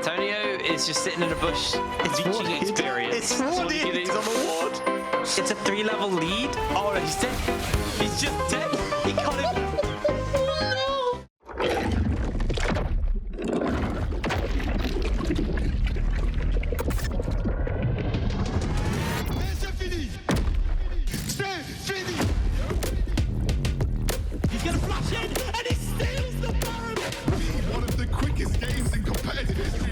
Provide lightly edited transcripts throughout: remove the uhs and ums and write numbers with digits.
Antonio is just sitting in a bush, leeching experience. It's VoD. He's on the ward. It's a 3-level lead. Oh, he's dead. He's just dead. He can't even... He's gonna flash in, and he steals the Baron. One of the quickest games in competitive history.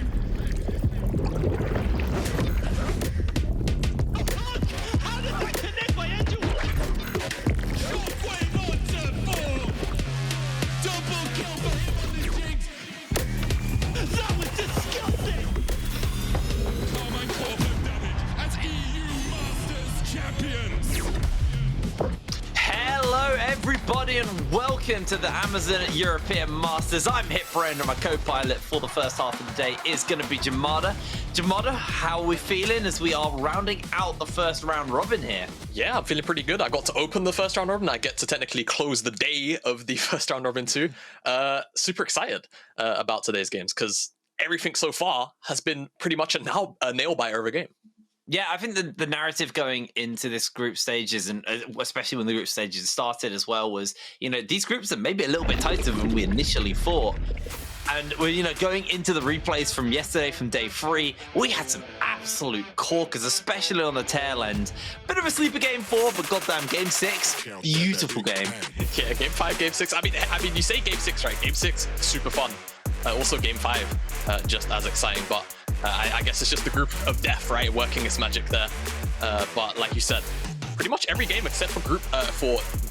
How did that connect my angel? Shockwave on to 4. Double kill for him on this Jinx. That was disgusting. Carmine Corporate damage as EU Masters champions. Hello, everybody, and welcome to the Amazon European Masters. I'm Hiprain, and my co-pilot for the first half of the day is going to be Jamada. Jamada, how are we feeling as we are rounding out the first round robin here? Yeah, I'm feeling pretty good. I got to open the first round robin. I get to technically close the day of the first round robin too. Super excited about today's games because everything so far has been pretty much a nail-biter of a game. Yeah, I think the narrative going into this group stages, and especially when the group stages started as well, was, you know, these groups are maybe a little bit tighter than we initially thought. And we're, you know, going into the replays from yesterday, from day 3, we had some absolute corkers, especially on the tail end. Bit of a sleeper game 4, but goddamn, game 6, beautiful game. Yeah, game 5, game 6. I mean, you say game 6, right? Game 6, super fun. Also, game 5, just as exciting, but. I guess it's just the group of death, right? Working its magic there. But like you said, pretty much every game except for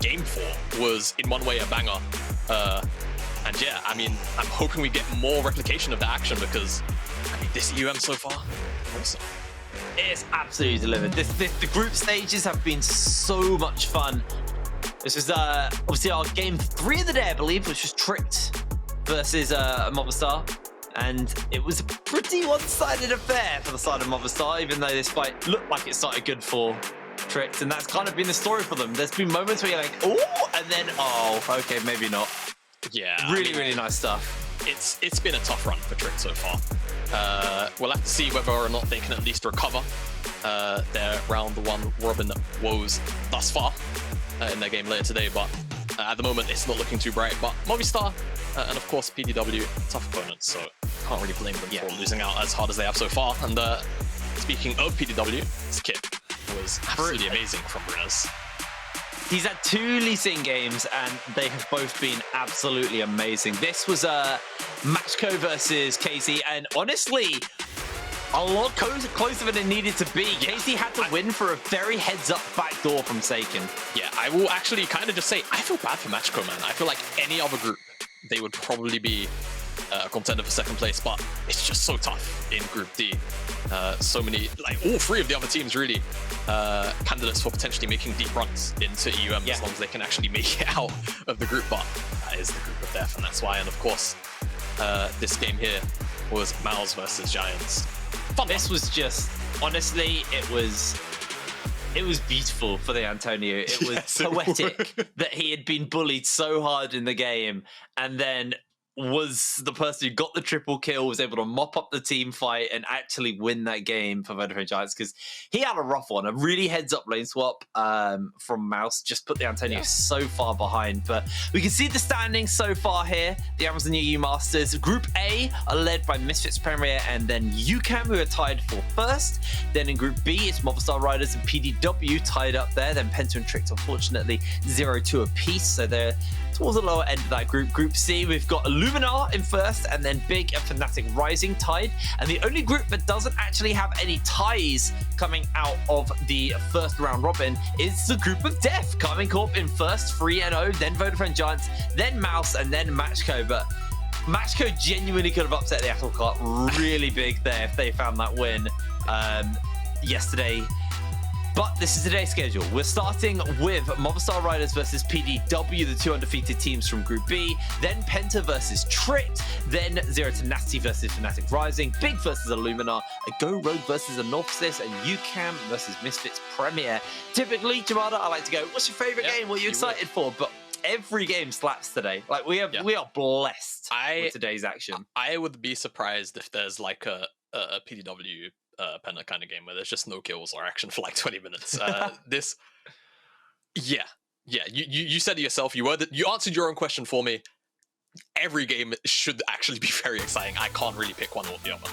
game 4 was in one way a banger. And yeah, I mean, I'm hoping we get more replication of the action because I mean, this so far, awesome. It's absolutely delivered. The group stages have been so much fun. This was obviously our game 3 of the day, I believe, which was Tricked versus Movistar. And it was a pretty one-sided affair for the side of Movistar, even though this fight looked like it started good for Tricked. And that's kind of been the story for them. There's been moments where you're like, oh, and then, oh, okay, maybe not. Yeah. Really nice stuff. It's been a tough run for Tricked so far. We'll have to see whether or not they can at least recover their round 1 robin woes thus far in their game later today. But at the moment, it's not looking too bright. But Movistar and, of course, PDW, tough opponents. So can't really blame them for losing out as hard as they have so far. And speaking of PDW, this kit was absolutely amazing from Bruness. He's had 2 Lee Sin games, and they have both been absolutely amazing. This was Matchco versus Casey, and honestly, a lot closer than it needed to be. Casey had to win for a very heads-up backdoor from Saken. Yeah, I will actually kind of just say, I feel bad for Matchco, man. I feel like any other group, they would probably be a contender for 2nd place, but it's just so tough in Group D. So many, like all 3 of the other teams really candidates for potentially making deep runs into EUM as long as they can actually make it out of the group. But that is the group of death, and that's why. And of course, this game here was Mouse versus Giants. Fun. This was just, honestly, it was beautiful for the Antonio. It was poetic that he had been bullied so hard in the game, and then was the person who got the triple kill, was able to mop up the team fight and actually win that game for Vodafone Giants, because he had a rough one, a really heads-up lane swap from Mouse, just put the Antonio so far behind. But we can see the standings so far here. The Amazon EU Masters Group A are led by Misfits Premier and then UCAM, who are tied for 1st. Then in Group B, it's Movistar Riders and PDW tied up there. Then Penta and Tricked, unfortunately, 0-2 apiece, so they're towards the lower end of that group. Group C, we've got Luminar in 1st, and then Big and Fnatic Rising tied. And the only group that doesn't actually have any ties coming out of the first round robin is the group of death. Carmine Corp in 1st, 3-0, then Vodafone Giants, then Mouse, and then Matchco. But Matchco genuinely could have upset the apple cart really big there if they found that win yesterday. But this is today's schedule. We're starting with Movistar Riders versus PDW, the 2 undefeated teams from Group B. Then Penta versus Tricked. Then Zero to Nasty versus Fnatic Rising. Big versus Illuminar. A Go Rogue versus Anorthosis. And UCAM versus Misfits Premier. Typically, Jamada, I like to go, what's your favorite game? What are you excited for? But every game slaps today. Like we are blessed with today's action. I would be surprised if there's like a PDW Penna kind of game where there's just no kills or action for like 20 minutes. You said it yourself. You answered your own question for me. Every game should actually be very exciting. I can't really pick one or the other.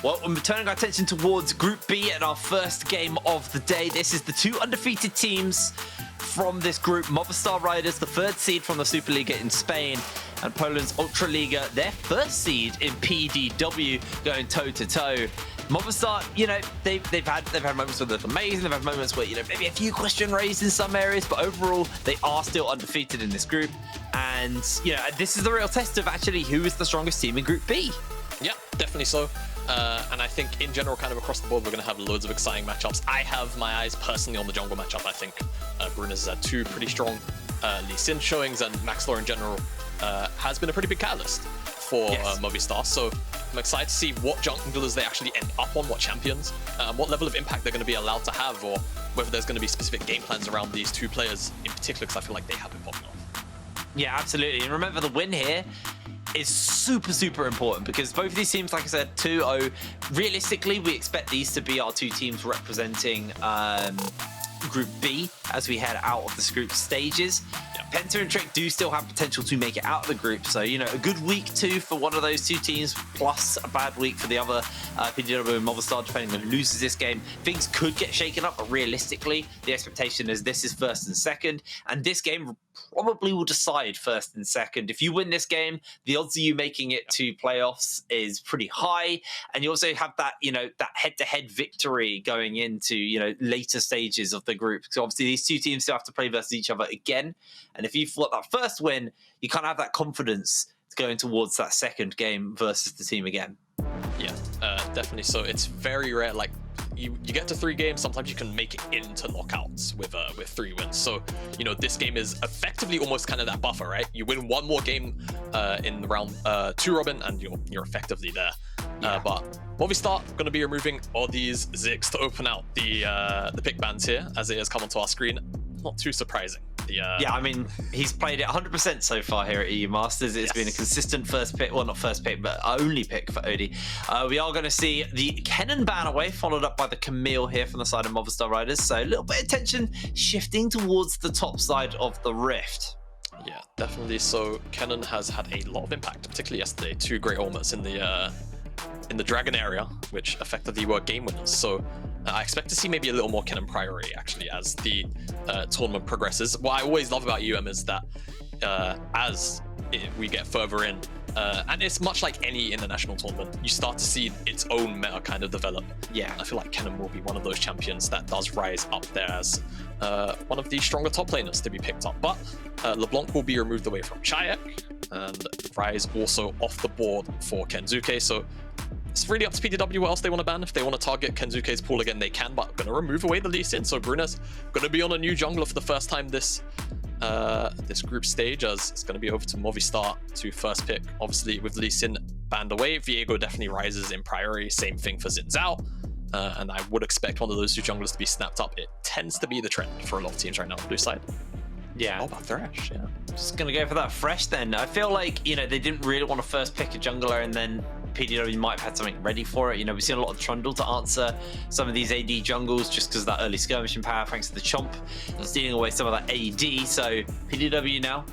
Well, we're turning our attention towards Group B and our first game of the day. This is the 2 undefeated teams from this group. Movistar Riders, the 3rd seed from the Superliga in Spain, and Poland's Ultraliga, their 1st seed in PDW, going toe-to-toe. Movistar, you know, they've had moments where they're amazing. They've had moments where, you know, maybe a few questions raised in some areas, but overall, they are still undefeated in this group. And, you know, this is the real test of actually who is the strongest team in Group B. Yeah, definitely so. And I think in general, kind of across the board, we're going to have loads of exciting matchups. I have my eyes personally on the jungle matchup. I think Bruness has had 2 pretty strong Lee Sin showings, and Maxlore in general has been a pretty big catalyst for Movistar. So I'm excited to see what junglers they actually end up on, what champions, what level of impact they're going to be allowed to have, or whether there's going to be specific game plans around these 2 players in particular, because I feel like they have been popping off. Yeah, absolutely. And remember, the win here is super, super important because both of these teams, like I said, 2-0. Realistically, we expect these to be our 2 teams representing Group B as we head out of this group stages. Penta and Trick do still have potential to make it out of the group, so, you know, a good week 2 for one of those 2 teams, plus a bad week for the other, PDW and Movistar, depending on who loses this game. Things could get shaken up, but realistically, the expectation is this is 1st and 2nd, and this game probably will decide 1st and 2nd. If you win this game, the odds of you making it to playoffs is pretty high, and you also have that, you know, that head-to-head victory going into, you know, later stages of the group. So obviously these 2 teams still have to play versus each other again, and if you've got that first win, you kind of have that confidence going towards that 2nd game versus the team again. Yeah, definitely. So it's very rare. Like you get to 3 games, sometimes you can make it into knockouts with 3 wins. So, you know, this game is effectively almost kind of that buffer, right? You win 1 more game in round 2 robin, and you're effectively there. But Movistar going to be removing all these Ziggs to open out the pick bans here, as it has come onto our screen. Not too surprising. Yeah, I mean, he's played it 100% so far here at EU Masters. It's been a consistent first pick, well, not first pick, but only pick for Odie. We are going to see the Kennen ban away, followed up by the Camille here from the side of Movistar Riders. So a little bit of attention shifting towards the top side of the Rift. Yeah, definitely. So Kennen has had a lot of impact, particularly yesterday. 2 great ultimates in the Dragon area, which effectively were game winners. So I expect to see maybe a little more Kennen priority, actually, as the tournament progresses. What I always love about UM is that as we get further in, and it's much like any international tournament, you start to see its own meta kind of develop. Yeah, I feel like Kennen will be one of those champions that does rise up there as one of the stronger top laners to be picked up. But LeBlanc will be removed away from Czajek, and Rise also off the board for XKenzuke. So it's really up to PDW what else they want to ban. If they want to target XKenzuke's pool again, they can, but going to remove away the Lee Sin. So Bruness going to be on a new jungler for the first time this group stage, as it's going to be over to Movistar to first pick. Obviously, with Lee Sin banned away, Viego definitely rises in priority. Same thing for Xin Zhao. And I would expect one of those 2 junglers to be snapped up. It tends to be the trend for a lot of teams right now on blue side. Yeah. How about Thresh? Yeah. Just going to go for that Thresh then. I feel like, you know, they didn't really want to first pick a jungler, and then PDW might have had something ready for it. You know, we've seen a lot of Trundle to answer some of these AD jungles just because of that early skirmishing power, thanks to the Chomp, stealing away some of that AD. So PDW now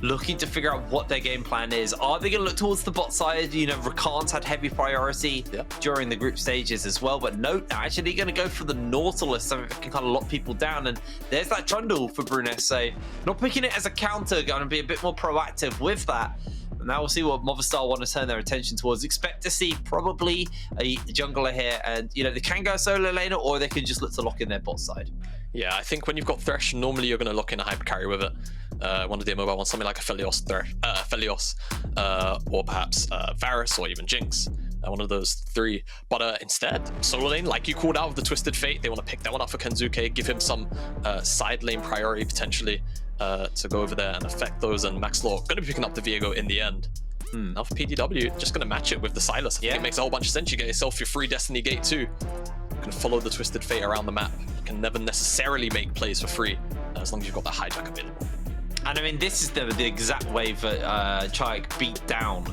looking to figure out what their game plan is. Are they going to look towards the bot side? You know, Rakan's had heavy priority during the group stages as well, but no, they're actually going to go for the Nautilus, so it can kind of lock people down. And there's that Trundle for Bruness, so not picking it as a counter, going to be a bit more proactive with that. And now we'll see what Movistar want to turn their attention towards. Expect to see probably a jungler here, and, you know, they can go solo laner, or they can just look to lock in their bot side. Yeah, I think when you've got Thresh, normally you're going to lock in a hyper carry with it. One of the mobile ones, something like Aphelios, or perhaps Varus, or even Jinx. One of those 3. But instead, solo lane, like you called out of the Twisted Fate, they want to pick that one up for XKenzuke, give him some side lane priority potentially to go over there and affect those. And Maxlore going to be picking up the Viego in the end. Now for PDW, just going to match it with the Sylas. I think it makes a whole bunch of sense. You get yourself your free Destiny Gate too. You can follow the Twisted Fate around the map. You can never necessarily make plays for free as long as you've got that hijack available. And I mean, this is the exact way that Czajek beat down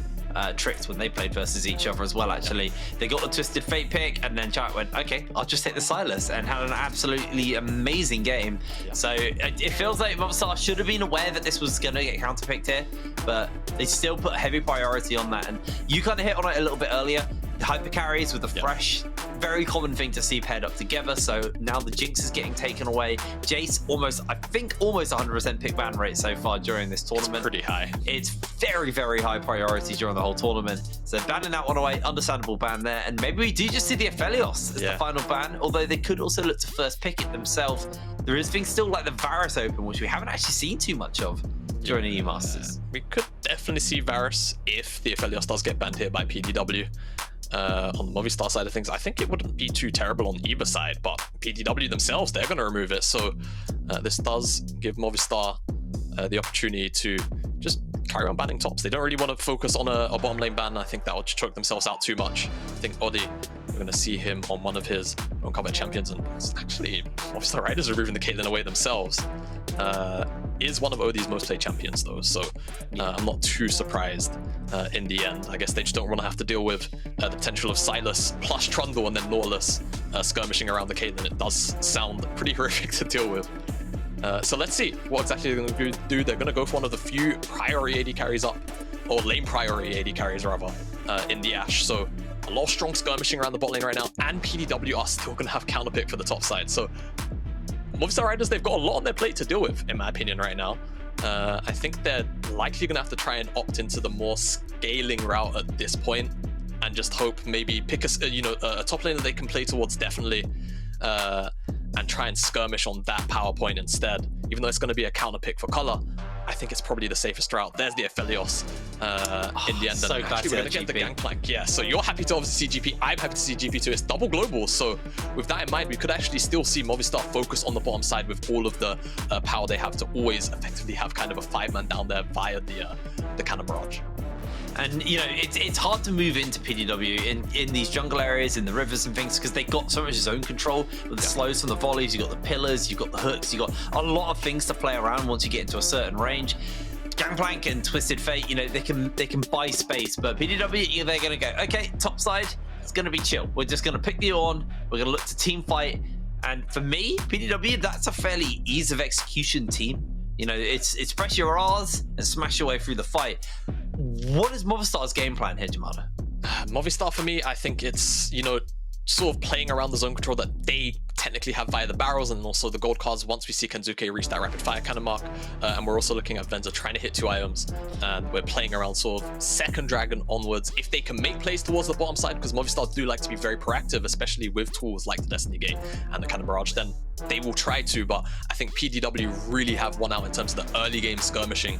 Tricks when they played versus each other as well, actually. They got the Twisted Fate pick, and then Czajek went, okay, I'll just take the Sylas, and had an absolutely amazing game. Yeah. So it feels like Movistar should have been aware that this was going to get counterpicked here, but they still put heavy priority on that. And you kind of hit on it a little bit earlier. The hyper carries with the Thresh, very common thing to see paired up together. So now the Jinx is getting taken away. Jace I think almost 100% pick ban rate so far during this tournament. It's pretty high. It's very, very high priority during the whole tournament. So banning that one away, understandable ban there. And maybe we do just see the Aphelios as the final ban, although they could also look to first pick it themselves. There is things still like the Varus Open, which we haven't actually seen too much of during the EU Masters. We could definitely see Varus if the Aphelios does get banned here by PDW. On the Movistar side of things, I think it wouldn't be too terrible on either side, but PDW themselves, they're going to remove it. So this does give Movistar the opportunity to just carry on banning tops. They don't really want to focus on a bottom lane ban. I think that would choke themselves out too much. I think VoD, we're going to see him on one of his own combat champions, and it's actually Movistar Riders removing the Caitlyn away themselves. Is one of OD's most played champions though, so I'm not too surprised in the end. I guess they just don't want to have to deal with the potential of Sylas plus Trundle and then Nautilus skirmishing around the Caitlyn. It does sound pretty horrific to deal with. So let's see what exactly they're going to do. They're going to go for one of the few priority AD carries up, or lane priority AD carries rather, in the Ashe. So a lot of strong skirmishing around the bot lane right now, and PDW are still going to have counterpick for the top side. So Movistar Riders, they've got a lot on their plate to deal with, in my opinion, right now. I think they're likely going to have to try and opt into the more scaling route at this point, and just hope maybe pick a top lane that they can play towards definitely, and try and skirmish on that power point instead. Even though it's going to be a counter pick for color, I think it's probably the safest route. There's the Aphelios in the end. So and actually, we're going to get the Gangplank. Yeah, so you're happy to obviously see GP. I'm happy to see GP too. It's double global. So with that in mind, we could actually still see Movistar focus on the bottom side with all of the power they have to always effectively have kind of a 5-man down there via the Cannon Barrage. And you know, it's hard to move into PDW in these jungle areas, in the rivers and things, because they got so much zone control with the slows from the volleys. You got the pillars, you got the hooks, you got a lot of things to play around once you get into a certain range. Gangplank and Twisted Fate, you know, they can buy space, but PDW, they're gonna go, okay, top side, it's gonna be chill. We're just gonna pick the Ornn, we're gonna look to team fight, and for me, PDW, that's a fairly ease of execution team. You know, it's press your R's and smash your way through the fight. What is Movistar's game plan here, Jamada? Movistar, for me, I think it's, you know, sort of playing around the zone control that they technically have via the barrels and also the gold cards once we see xKenzuke reach that rapid fire cannon mark. And we're also looking at Venzer trying to hit 2 items, and we're playing around sort of second dragon onwards. If they can make plays towards the bottom side, because Movistar do like to be very proactive, especially with tools like the Destiny Gate and the Cannon Barrage, then they will try to, but I think PDW really have won out in terms of the early game skirmishing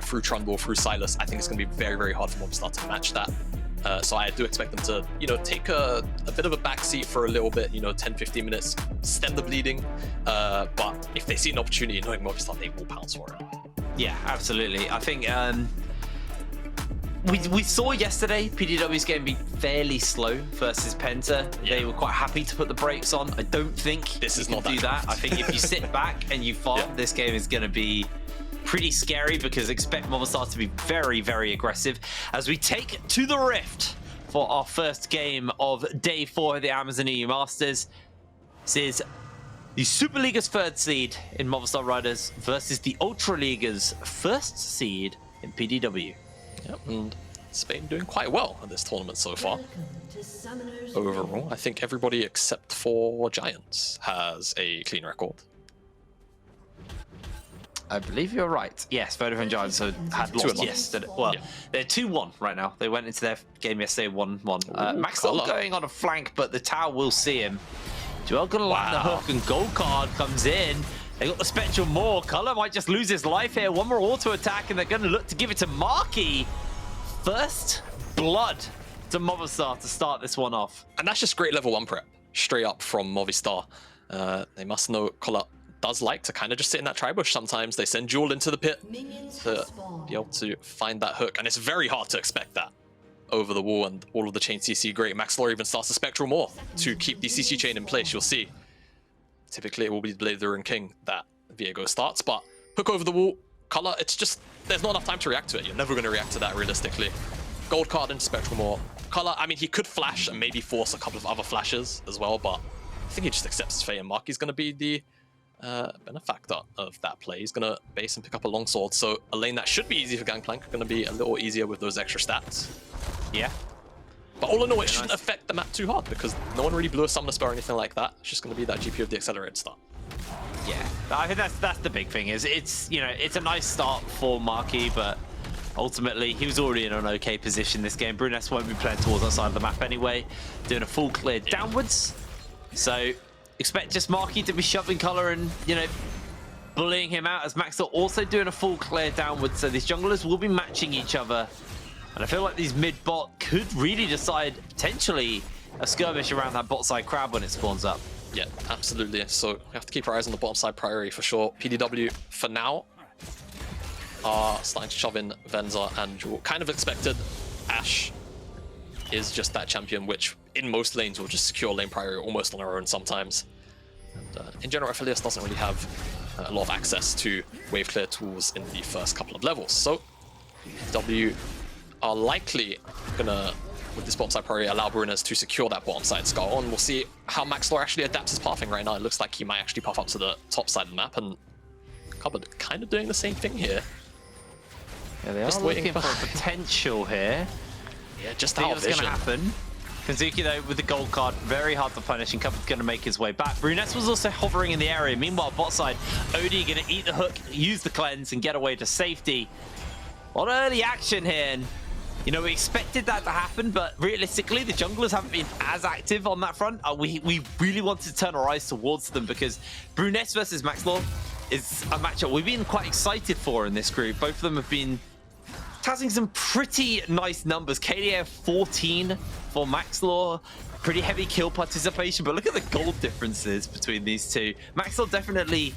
through Trundle, through Sylas. I think it's going to be very, very hard for Movistar to match that. So I do expect them to, you know, take a bit of a backseat for a little bit, you know, 10-15 minutes, stem the bleeding. But if they see an opportunity, knowing Movistar, they will pounce for it. Yeah, absolutely. I think we saw yesterday PDW's game be fairly slow versus Penta. Yeah. They were quite happy to put the brakes on. I don't think this is not do that. I think if you sit back and you farm, this game is going to be pretty scary, because expect Movistar to be very, very aggressive as we take to the Rift for our first game of day 4 of the Amazon EU Masters. This is the Super League's 3rd seed in Movistar Riders versus the Ultra League's 1st seed in PDW. Yep, and Spain doing quite well at this tournament so far. Overall, I think everybody except for Giants has a clean record. I believe you're right. Yes, Vodafone Giants had lost yesterday. Well, they're 2-1 right now. They went into their game yesterday 1-1. Maxlore going on a flank, but the tower will see him. DuaLL gonna land the hook, and gold card comes in. They got the Spectral Maw. Color might just lose his life here. One more auto attack, and they're gonna look to give it to Marky. First blood to Movistar to start this one off. And that's just great level 1 prep, straight up from Movistar. They must know Color does like to kind of just sit in that tri-bush sometimes. They send DuaLL into the pit to be able to find that hook, and it's very hard to expect that over the wall, and all of the chain CC great. Maxlore even starts a Spectral Maw to keep the CC chain in place. You'll see typically it will be the Blade of the Rune King that Viego starts, but hook over the wall, Color, it's just, there's not enough time to react to it. You're never going to react to that realistically. Gold card into Spectral Maw. Color, I mean, he could flash and maybe force a couple of other flashes as well, but I think he just accepts his fate, and Marky's going to be the benefactor of that play. He's going to base and pick up a longsword, so a lane that should be easy for Gangplank, going to be a little easier with those extra stats. Yeah. But all in all, it shouldn't affect the map too hard, because no one really blew a summoner spell or anything like that. It's just going to be that GP of the accelerated start. Yeah, I think that's the big thing. Is it's a nice start for Marky, but ultimately he was already in an okay position this game. Bruness won't be playing towards that side of the map anyway, doing a full clear downwards. So expect just Marky to be shoving Color and bullying him out, as Maxlore also doing a full clear downwards. So these junglers will be matching each other, and I feel like these mid bot could really decide potentially a skirmish around that bot side crab when it spawns up. Yeah, absolutely. So we have to keep our eyes on the bottom side priority for sure. PDW, for now, are starting to shove in Venzer and DuaLL. Kind of expected. Ashe is just that champion which, in most lanes, will just secure lane priority almost on her own sometimes. And in general, Aphelios doesn't really have a lot of access to wave clear tools in the first couple of levels. So PDW are likely gonna, with this bottom side priority, allow Bruness to secure that bottom side skull, and we'll see how Maxlore actually adapts his pathing right now. It looks like he might actually path up to the top side of the map, and kubYD kind of doing the same thing here. Yeah, they are looking for potential here. Yeah, just think out what's of vision. going to happen. xKenzuke though with the gold card, very hard to punish, and kubYD's going to make his way back. Bruness was also hovering in the area. Meanwhile, bot side, OD going to eat the hook, use the cleanse, and get away to safety. A lot of early action here, and we expected that to happen, but realistically, the junglers haven't been as active on that front. We really wanted to turn our eyes towards them, because Bruness versus Maxlore is a matchup we've been quite excited for in this group. Both of them have been tazzing some pretty nice numbers. KDA of 14 for Maxlore. Pretty heavy kill participation, but look at the gold differences between these two. Maxlore definitely,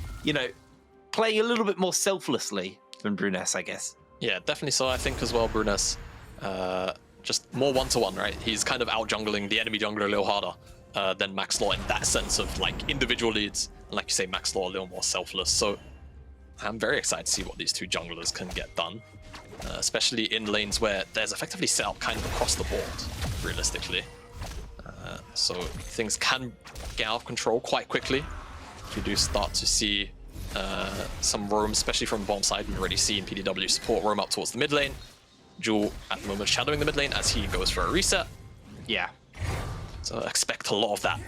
playing a little bit more selflessly than Bruness, I guess. Yeah, definitely so. I think as well, Bruness, just more one-to-one, right? He's kind of out-jungling the enemy jungler a little harder than Maxlore in that sense of like individual leads. And like you say, Maxlore a little more selfless. So I'm very excited to see what these two junglers can get done, especially in lanes where there's effectively set up kind of across the board, realistically. So things can get out of control quite quickly. If you do start to see some roam, especially from the bottom side. We've already seen PDW support roam up towards the mid lane. DuaLL at the moment shadowing the mid lane as he goes for a reset. Yeah. So expect a lot of that,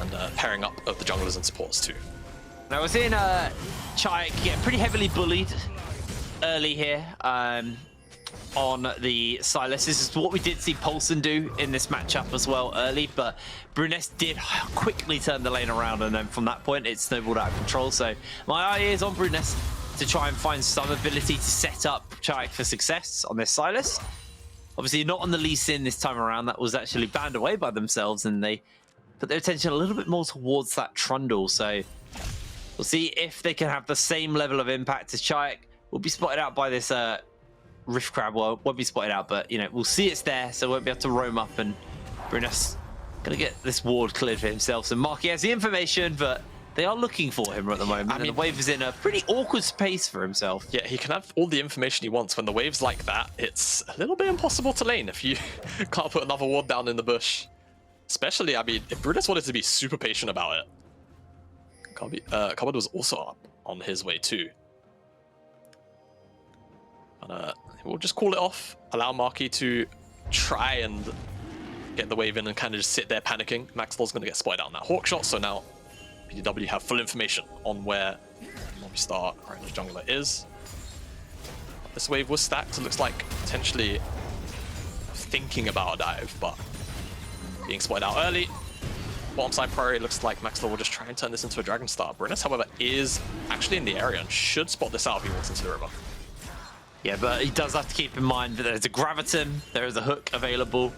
and pairing up of the junglers and supports too. Now we're seeing Czajek get pretty heavily bullied early here on the Sylas. This is what we did see Poulsen do in this matchup as well early, but Bruness did quickly turn the lane around, and then from that point it snowballed out of control. So my eye is on Bruness to try and find some ability to set up Czajek for success on this Sylas. Obviously not on the Lee Sin this time around. That was actually banned away by themselves, and they put their attention a little bit more towards that Trundle. So we'll see if they can have the same level of impact as Czajek. Will be spotted out by this Rift Crab. Well, won't be spotted out, but we'll see it's there, so won't be able to roam up, and Bruness gonna get this ward cleared for himself. So Marky has the information, but they are looking for him at the moment. I mean, the wave is in a pretty awkward space for himself. Yeah, he can have all the information he wants. When the wave's like that, it's a little bit impossible to lane if you can't put another ward down in the bush. Especially, I mean, if Bruness wanted to be super patient about it, kubYD was also up on his way too. And we'll just call it off, allow Marky to try and get the wave in and kind of just sit there panicking. Maxlore's going to get spotted out on that Hawk shot, so now PDW have full information on where Movistar Riders jungler is. This wave was stacked, it looks like potentially thinking about a dive, but being spotted out early. Bottom side priority looks like Maxlore will just try and turn this into a Dragon Star. Bruness, however, is actually in the area and should spot this out if he walks into the river. Yeah, but he does have to keep in mind that there's a Graviton, there is a hook available.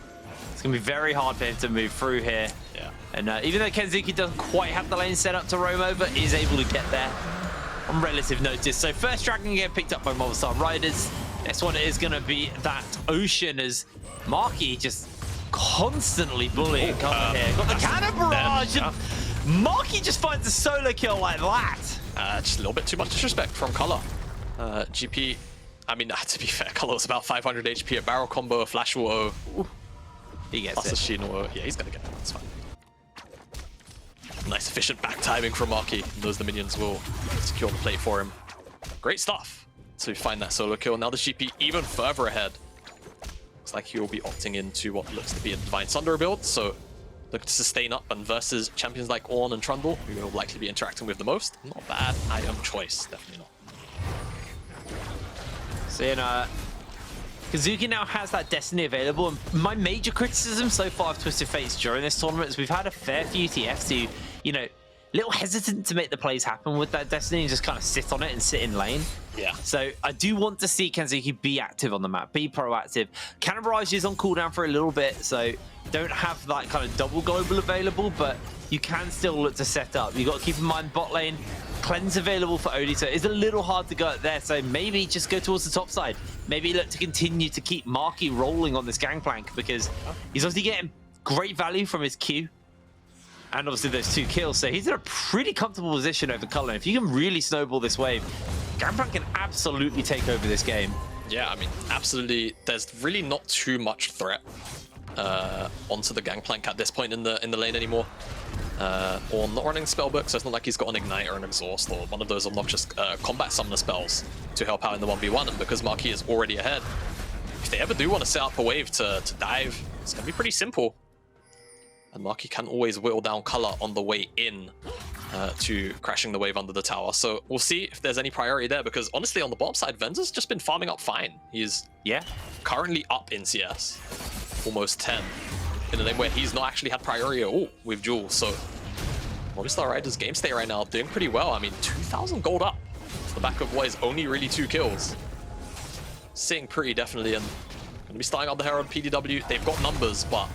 It's going to be very hard for him to move through here. Yeah. And even though XKenzuke doesn't quite have the lane set up to roam over, is able to get there on relative notice. So first Dragon get picked up by Movistar Riders. Next one is going to be that Ocean, as Marky just constantly bullying kubYD here. Got the cannon barrage, and Marky just finds a solo kill like that. Just a little bit too much disrespect from Color. GP, I mean, to be fair, Color was about 500 HP, a barrel combo, a flash wall. He gets plus it. a Shino. Yeah, he's gonna get it. That's fine. Nice efficient back timing from Marky. Knows the minions will secure the plate for him. Great stuff to find that solo kill. Now the GP even further ahead. Looks like he will be opting into what looks to be a Divine Sunder build, so look to sustain up and versus champions like Ornn and Trundle, who will likely be interacting with the most. Not bad item choice, definitely not. So, you know, xKenzuke now has that Destiny available, and my major criticism so far of Twisted Fates during this tournament is we've had a fair few TFs who, you know, little hesitant to make the plays happen with that Destiny and just kind of sit on it and sit in lane. Yeah. So I do want to see xKenzuke be active on the map, be proactive. Cannon Barrage is on cooldown for a little bit, so don't have that kind of double global available, but you can still look to set up. You've got to keep in mind bot lane, cleanse available for Odie, so it's a little hard to go up there, so maybe just go towards the top side. Maybe look to continue to keep Marky rolling on this Gangplank, because he's obviously getting great value from his Q, and obviously those 2 kills, so he's in a pretty comfortable position over Cullen. If you can really snowball this wave, Gangplank can absolutely take over this game. Yeah, I mean, absolutely. There's really not too much threat onto the Gangplank at this point in the lane anymore. Or not running spellbook, so it's not like he's got an ignite or an exhaust or one of those obnoxious combat summoner spells to help out in the 1v1. And because Marky is already ahead, if they ever do want to set up a wave to dive, it's gonna be pretty simple. And Marky can always whittle down color on the way in to crashing the wave under the tower. So we'll see if there's any priority there, because honestly on the bottom side, Venzer's just been farming up fine. He's currently up in CS, almost 10, in a lane where he's not actually had priority at all with Jewel. So Movistar Riders game state right now doing pretty well. I mean, 2,000 gold up off the back of what is only really 2 kills. Sitting pretty definitely, and going to be starting on the Herald PDW. They've got numbers, but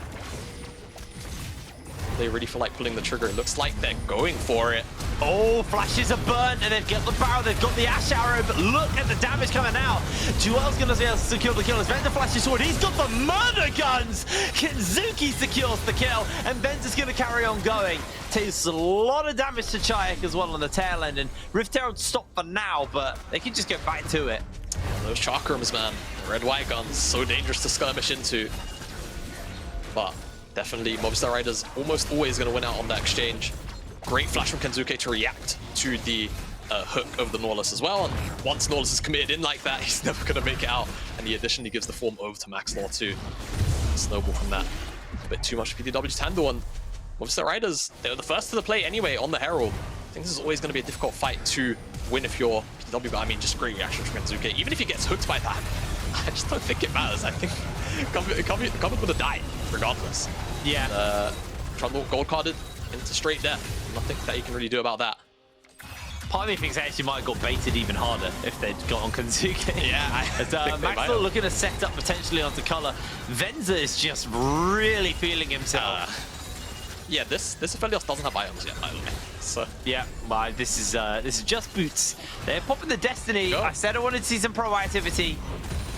they really feel like pulling the trigger. It looks like they're going for it. Oh, flashes are burnt, and they've got the barrel, they've got the Ashe arrow, but look at the damage coming out. DuaLL's going to be able to secure the kill as Venzer flashes forward. He's got the murder guns. xKenzuke secures the kill, and Venzer's going to carry on going. Takes a lot of damage to Czajek as well on the tail end, and Rift Herald stopped for now, but they can just go back to it. Those chakrams, man. Red-white guns, so dangerous to skirmish into. But definitely Movistar Riders almost always going to win out on that exchange. Great flash from xKenzuke to react to the hook of the Nautilus as well. And once Nautilus is committed in like that, he's never going to make it out. And he additionally gives the form over to Maxlore to snowball from that. A bit too much PDW to handle. And Movistar Riders, they were the first to the play anyway on the Herald. I think this is always going to be a difficult fight to win if you're PDW, but I mean, just great reaction from xKenzuke. Even if he gets hooked by that, I just don't think it matters. I think Comet would have died regardless. Yeah. Trundle gold carded into straight death. Nothing that you can really do about that. Part of me thinks they actually might have got baited even harder if they'd got on xKenzuke. Yeah, Maxlore looking to set up potentially onto color. Venzer is just really feeling himself. Yeah, this Aphelios doesn't have items yet, by the way. So yeah, well, this is just boots. They're popping the Destiny. Go. I said I wanted to see some proactivity.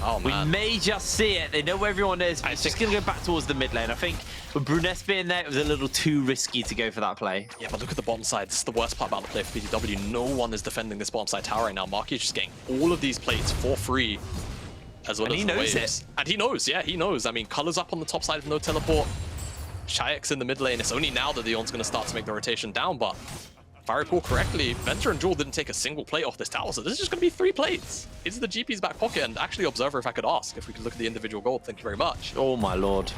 Oh, man. We may just see it. They know where everyone is, but it's just going to go back towards the mid lane. I think with Bruness being there, it was a little too risky to go for that play. Yeah, but look at the bottom side. This is the worst part about the play for PDW. No one is defending this bottom side tower right now. Marky is just getting all of these plates for free, as well as the waves. It. And he knows, yeah, he knows. I mean, Color's up on the top side with no teleport. Czajek's in the mid lane. It's only now that the Ornn's going to start to make the rotation down, but if I recall correctly, Venzer and Jewel didn't take a single plate off this tower, so this is just going to be 3 plates. It's the GP's back pocket, and actually, Observer, if I could ask, if we could look at the individual gold, thank you very much. Oh my lord.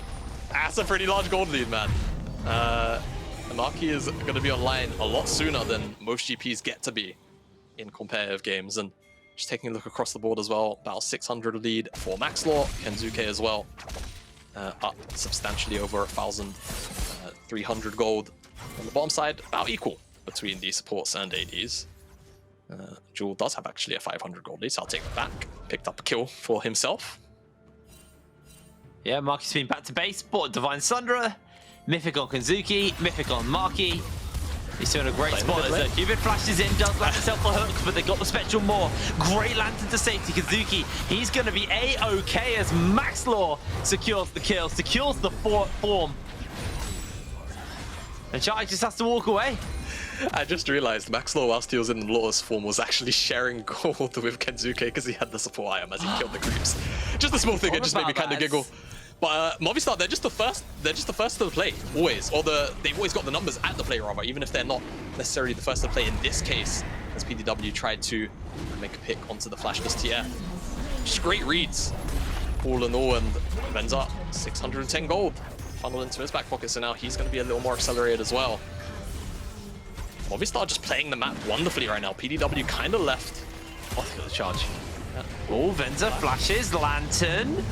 That's a pretty large gold lead, man. Marky is going to be online a lot sooner than most GPs get to be in competitive games, and just taking a look across the board as well, about 600 lead for Maxlore, xKenzuke as well, up substantially over 1,300 gold. On the bottom side, about equal between the supports and ADs. Jewel does have actually a 500 gold lead, so I'll take that back. Picked up a kill for himself. Yeah, Marky's been back to base, bought Divine Sunder, Mythic on xKenzuke, Mythic on Marky. He's doing a great spot as the Cupid flashes in, does land himself a hook, but they got the Spectral Maw. Great lantern to safety. xKenzuke, he's going to be A-OK as Maxlore secures the kill, secures the form. And Czajek just has to walk away. I just realized Maxlore, whilst he was in the Lotus form, was actually sharing gold with XKenzuke because he had the support item as he killed the creeps. Just a small thing, it just made me kind of giggle. But Movistar, they're just the first to the play, always. Or they've always got the numbers at the play, rather, even if they're not necessarily the first to play in this case, as PDW tried to make a pick onto the flashless TF. Just great reads, all in all, and Venzer, 610 gold. Funnel into his back pocket, so now he's going to be a little more accelerated as well. Movistar just playing the map wonderfully right now. PDW kind of left. Oh, they got the charge. Yeah. Oh, Venzer flashes, Lantern.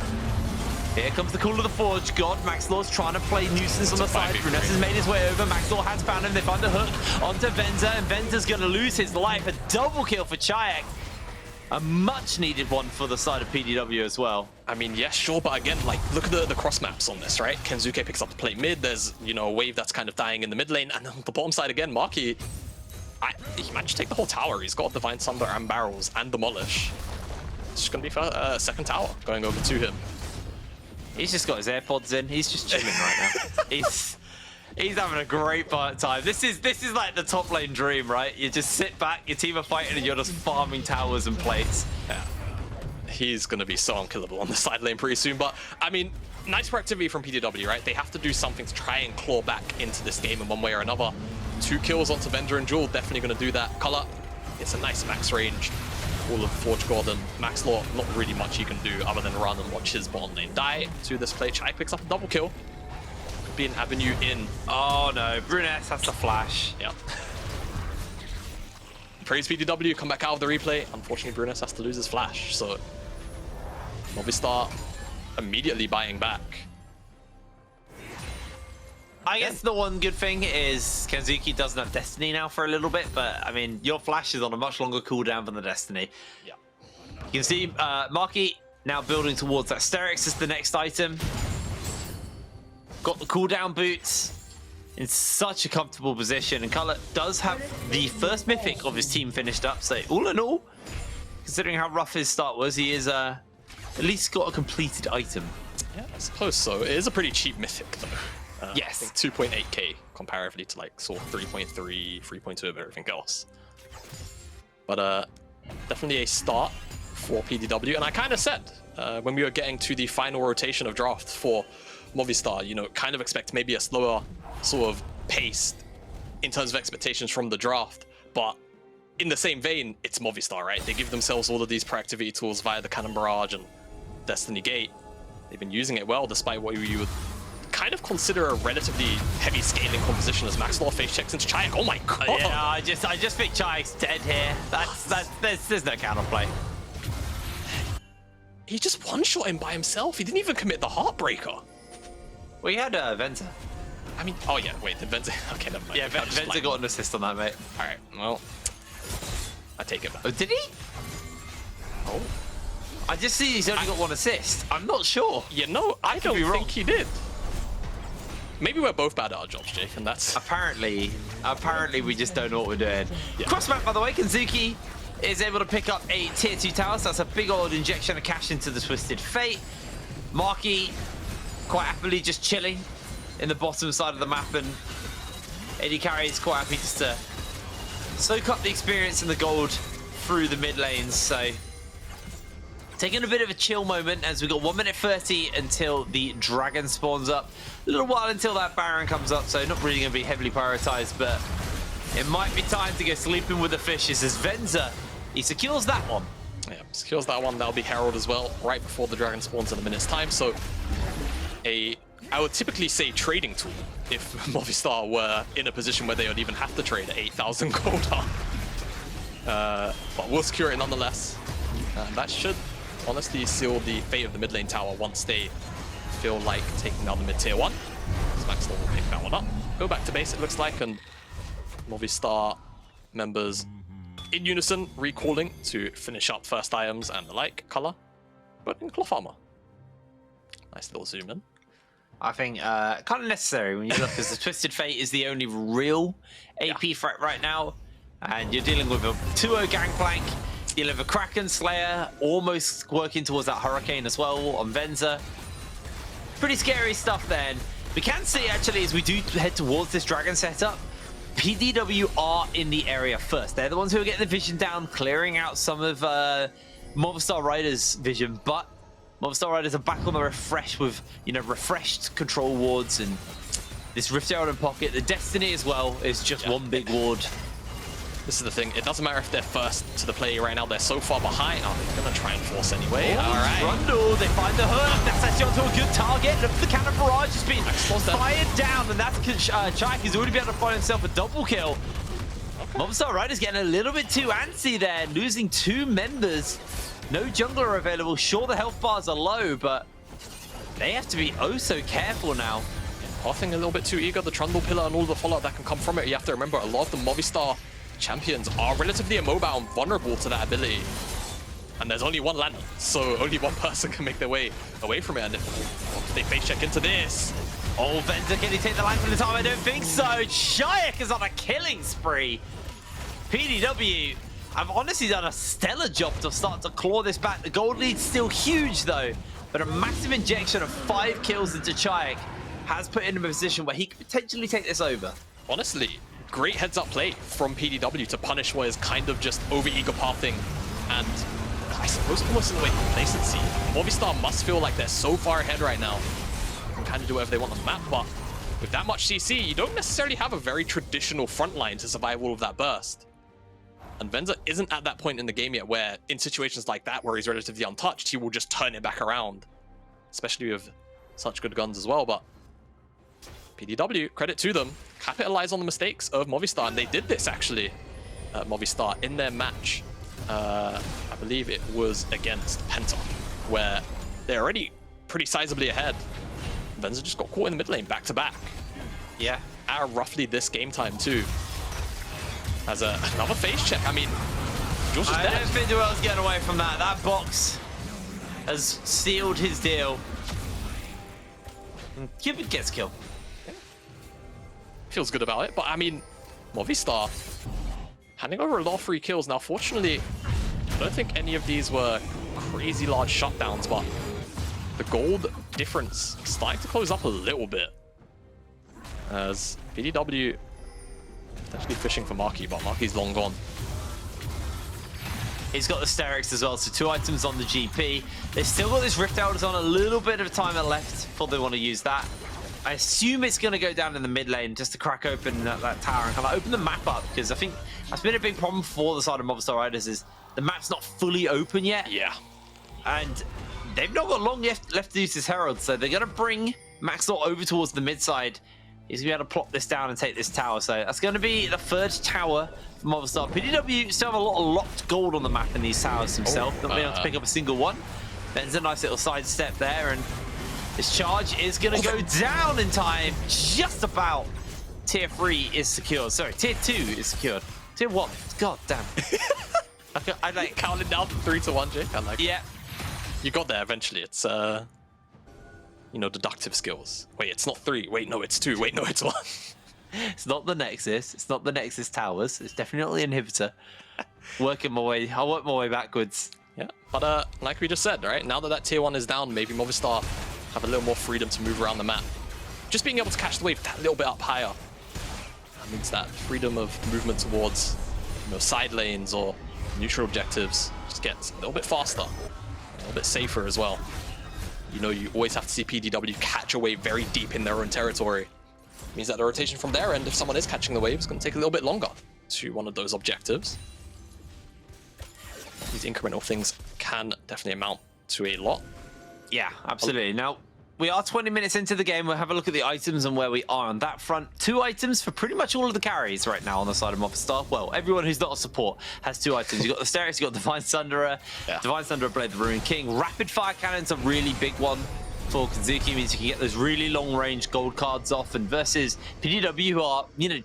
Here comes the Call of the Forge God. Maxlore's trying to play nuisance on the side. Bruness has made his way over. Maxlore has found him. They find a hook onto Venzer, and Venzer's going to lose his life. A double kill for Czajek. A much needed one for the side of PDW as well. I mean, yeah, sure, but again, like, look at the cross maps on this, right? XKenzuke picks up the play mid. There's, you know, a wave that's kind of dying in the mid lane, and on the bottom side again, Marky, he managed to take the whole tower. He's got Divine Sunder and Barrels and Demolish. It's just going to be for second tower going over to him. He's just got his AirPods in. He's just chilling right now. He's having a great time. This is like the top lane dream, right? You just sit back, your team are fighting, and you're just farming towers and plates. Yeah. He's going to be so unkillable on the side lane pretty soon. But, I mean, nice proactivity from PDW, right? They have to do something to try and claw back into this game in one way or another. 2 kills onto Venzer and Jewel, definitely going to do that. Color, it's a nice max range. All of Forge God and Maxlore, not really much you can do other than run and watch his bottom lane die to this play. Czajek picks up a double kill. Could be an avenue in. Oh no, Bruness has the flash. Yep. Praise PDW, come back out of the replay. Unfortunately, Bruness has to lose his flash, so Movistar immediately buying back. I guess the one good thing is XKenzuke doesn't have Destiny now for a little bit, but I mean, your flash is on a much longer cooldown than the Destiny. Yeah. You can see Marky now building towards that Sterix as the next item. Got the cooldown boots in such a comfortable position, and Color does have the first mythic of his team finished up, so all in all, considering how rough his start was, he is at least got a completed item. Yeah, I suppose so. It is a pretty cheap mythic, though. Yes. I think 2.8k comparatively to like sort of 3.3, 3.2 of everything else. But definitely a start for PDW. And I kind of said when we were getting to the final rotation of draft for Movistar, you know, kind of expect maybe a slower sort of pace in terms of expectations from the draft. But in the same vein, it's Movistar, right? They give themselves all of these proactivity tools via the Cannon Barrage and Destiny Gate. They've been using it well, despite what you would kind of consider a relatively heavy scaling composition as Maxlore face checks into Czajek. Oh my god! Yeah, I just think Czajek's dead here. There's no counterplay. He just one-shot him by himself. He didn't even commit the Heartbreaker. Well, he had Venzer. I mean, oh yeah, wait, the Venzer. Okay, never mind. Yeah, Venzer got an assist on that, mate. All right, well, I take it back. Oh, did he? Oh, I just see he's only got 1 assist. I'm not sure. You know, I don't think he did. Maybe we're both bad at our jobs, Jake, and that's... Apparently we just don't know what we're doing. Yeah. Cross map, by the way, XKenzuke is able to pick up a tier 2 tower, so that's a big old injection of cash into the Twisted Fate. Marky quite happily just chilling in the bottom side of the map, and AD carry is quite happy just to soak up the experience and the gold through the mid lanes, so taking a bit of a chill moment as we've got 1 minute 30 until the dragon spawns up. A little while until that Baron comes up, so not really going to be heavily prioritized, but it might be time to go sleeping with the fishes as Venzer, he secures that one. Yeah, secures that one. That'll be Herald as well, right before the dragon spawns in a minute's time. So I would typically say trading tool if Movistar were in a position where they would even have to trade at 8,000 gold up. But we'll secure it nonetheless. That should honestly seal the fate of the mid lane tower once they feel like taking down the mid tier 1. Maxlore will pick that one up. Go back to base, it looks like, and Movistar members in unison recalling to finish up first items and the like. Color, but in cloth armor. Nice little zoom in. I think kind of necessary when you look, because the Twisted Fate is the only real AP threat right now, and you're dealing with a 2-0 Gangplank. You'll have a Kraken Slayer almost working towards that Hurricane as well on Venzer. Pretty scary stuff then. We can see actually as we do head towards this dragon setup, PDW are in the area first. They're the ones who are getting the vision down, clearing out some of Movistar Riders' vision, but Movistar Riders are back on the refresh with, you know, refreshed control wards and this Rift Herald in pocket. The Destiny as well is just one big ward. This is the thing. It doesn't matter if they're first to the play right now. They're so far behind. Oh, they're going to try and force anyway. All right. Trundle, they find the hook. That's actually onto a good target. Look at the cannon barrage has been fired down, and that's Czajek is already been able to find himself a double kill. Okay. Movistar Riders getting a little bit too antsy there, losing 2 members. No jungler available. Sure, the health bars are low, but they have to be oh so careful now. Pathing a little bit too eager. The Trundle pillar and all the fallout that can come from it. You have to remember, a lot of the Movistar champions are relatively immobile and vulnerable to that ability. And there's only one lantern, so only one person can make their way away from it. And if they face check into this... Oh, Venzer, can he take the lantern in time? I don't think so. Czajek is on a killing spree. PDW have honestly done a stellar job to start to claw this back. The gold lead's still huge, though. But a massive injection of 5 kills into Czajek has put him in a position where he could potentially take this over. Honestly, great heads-up play from PDW to punish what is kind of just over-eager pathing and I suppose almost in a way complacency. Movistar must feel like they're so far ahead right now. They can kind of do whatever they want on the map, but with that much CC, you don't necessarily have a very traditional front line to survive all of that burst. And Venzer isn't at that point in the game yet where, in situations like that where he's relatively untouched, he will just turn it back around. Especially with such good guns as well, but PDW, credit to them, capitalize on the mistakes of Movistar, and they did this actually, Movistar, in their match. I believe it was against Penta, where they're already pretty sizably ahead. Venzer just got caught in the mid lane back to back. Yeah. At roughly this game time too. As another face check, I mean, Jules is dead. I don't think DuaLL's getting away from that. That box has sealed his deal. And kubYD gets killed. Feels good about it, but I mean, Movistar handing over a lot of free kills. Now, fortunately, I don't think any of these were crazy large shutdowns, but the gold difference starting to close up a little bit. As PDW potentially fishing for Marky, but Marky's long gone. He's got the Sterix as well, so 2 items on the GP. They've still got this Rift Elders on, a little bit of time left before they want to use that. I assume it's going to go down in the mid lane just to crack open that tower and kind of open the map up, because I think that's been a big problem for the side of Movistar Riders is the map's not fully open yet. Yeah. And they've not got long left to use this Herald, so they're going to bring Maxlore over towards the mid side. He's going to be able to plop this down and take this tower. So that's going to be the 3rd tower for Movistar. PDW still have a lot of locked gold on the map in these towers themselves. Not being able to pick up a single one. Ben's a nice little sidestep there, and this charge is going to go down in time. Just about. Tier 3 is secured. Sorry, Tier 2 is secured. Tier 1. God damn. I like counting down from 3 to 1, Jake. I like yeah. You got there eventually. It's, you know, deductive skills. Wait, it's not 3. Wait, no, it's 2. Wait, no, it's 1. It's not the Nexus. It's not the Nexus towers. It's definitely an inhibitor. Working my way. I'll work my way backwards. Yeah, but like we just said, right? Now that that Tier 1 is down, maybe Movistar have a little more freedom to move around the map. Just being able to catch the wave that little bit up higher. That means that freedom of movement towards, you know, side lanes or neutral objectives just gets a little bit faster, a little bit safer as well. You know, you always have to see PDW catch a wave very deep in their own territory. It means that the rotation from their end, if someone is catching the wave, is going to take a little bit longer to one of those objectives. These incremental things can definitely amount to a lot. Yeah, absolutely. Now, we are 20 minutes into the game. We'll have a look at the items and where we are on that front. 2 items for pretty much all of the carries right now on the side of Movistar. Well, everyone who's not a support has 2 items. You've got the Sterix, you've got Divine Sunderer, Divine Sunderer, Blade the Ruined King. Rapid Fire Cannon's a really big one for xKenzuke. Means you can get those really long-range gold cards off. And versus PDW, who are, you know,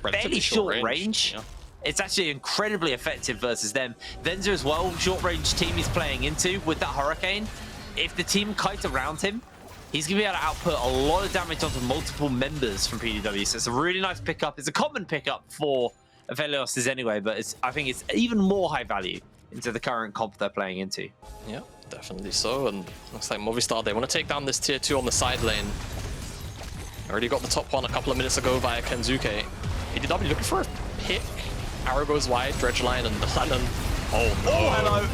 fairly short range. Yeah. It's actually incredibly effective versus them. Venzer as well, short-range team he's playing into with that Hurricane. If the team kites around him, he's going to be able to output a lot of damage onto multiple members from PDW. So it's a really nice pickup. It's a common pickup for Aphelios anyway, but I think it's even more high value into the current comp they're playing into. Yeah, definitely so. And looks like Movistar, they want to take down this tier 2 on the side lane. Already got the top one a couple of minutes ago via xKenzuke. PDW looking for a pick. Arrow goes wide, Dredge Line and the Lannon. Oh no. Oh, hello.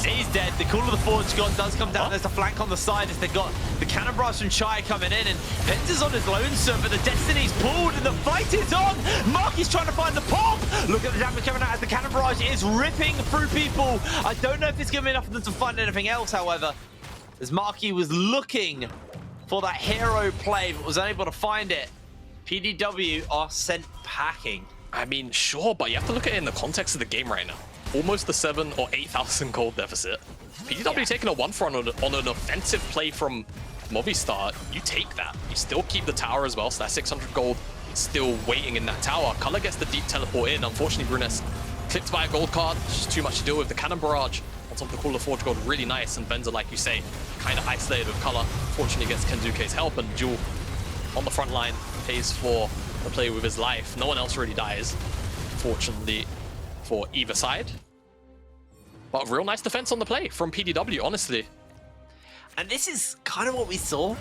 He's dead. The Call of the Forge God does come down. There's a flank on the side as they've got the cannon barrage from Czajek coming in, and Venzer's on his lonesome, but the Destiny's pulled and the fight is on. Marky's trying to find the pop. Look at the damage coming out as the cannon barrage is ripping through people. I don't know if it's going to be enough for them to find anything else, however, as Marky was looking for that hero play but was unable to find it. PDW are sent packing. I mean, sure, but you have to look at it in the context of the game right now. Almost a 7 or 8,000 gold deficit. PDW taking a 1-for on an offensive play from Movistar. You take that. You still keep the tower as well, so that 600 gold still waiting in that tower. Color gets the deep teleport in. Unfortunately, Bruness clipped by a gold card. Just too much to deal with. The cannon barrage on top of the Call of Forge gold, really nice. And Venzer, like you say, kind of isolated with Color. Fortunately gets xKenzuke's help, and Duel on the front line pays for the play with his life. No one else really dies, fortunately, for either side. But real nice defense on the play from PDW, honestly. And this is kind of what we saw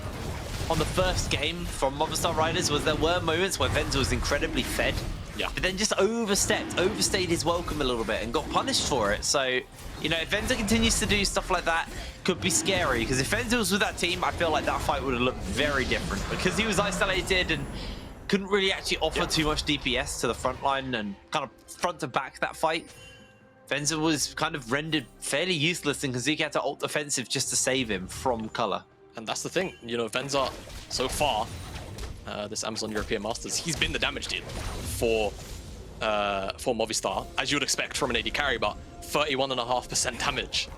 on the first game from Movistar Riders, was there were moments where Venzer was incredibly fed, but then just overstayed his welcome a little bit and got punished for it. So, you know, if Venzer continues to do stuff like that, could be scary, because if Venzer was with that team, I feel like that fight would have looked very different, because he was isolated and couldn't really actually offer too much DPS to the front line and kind of front to back that fight. Venzer was kind of rendered fairly useless, and xKenzuke had to ult offensive just to save him from Color. And that's the thing, you know, Venzer, so far, this Amazon European Masters, he's been the damage dealer for Movistar, as you would expect from an AD carry, but 31.5% damage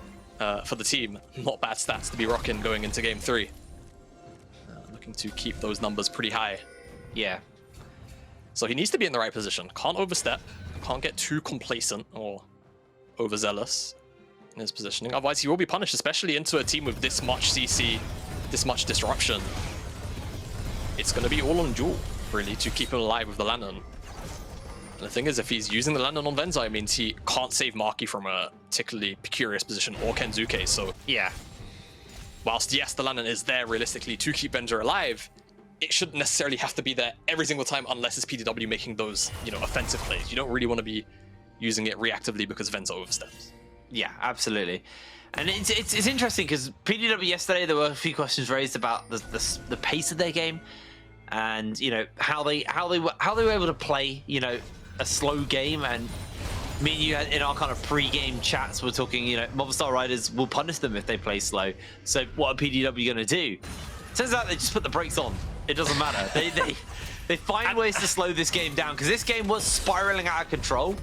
for the team. Not bad stats to be rocking going into game 3. Looking to keep those numbers pretty high. Yeah. So he needs to be in the right position. Can't overstep, can't get too complacent or overzealous in his positioning. Otherwise, he will be punished, especially into a team with this much CC, this much disruption. It's going to be all on Duel, really, to keep him alive with the Lannon. And the thing is, if he's using the Lannon on Venzer, it means he can't save Marky from a particularly precarious position, or xKenzuke. So, yeah. Whilst, yes, the Lannon is there realistically to keep Venzer alive, it shouldn't necessarily have to be there every single time unless it's PDW making those, you know, offensive plays. You don't really want to be using it reactively because Venzer oversteps. Yeah, absolutely. And it's interesting because PDW yesterday, there were a few questions raised about the pace of their game, and you know how they were able to play, you know, a slow game. And me and you had, in our kind of pre-game chats, we're talking, you know, Movistar Riders will punish them if they play slow. So what are PDW going to do? Turns out they just put the brakes on. It doesn't matter. They find ways to slow this game down, because this game was spiraling out of control.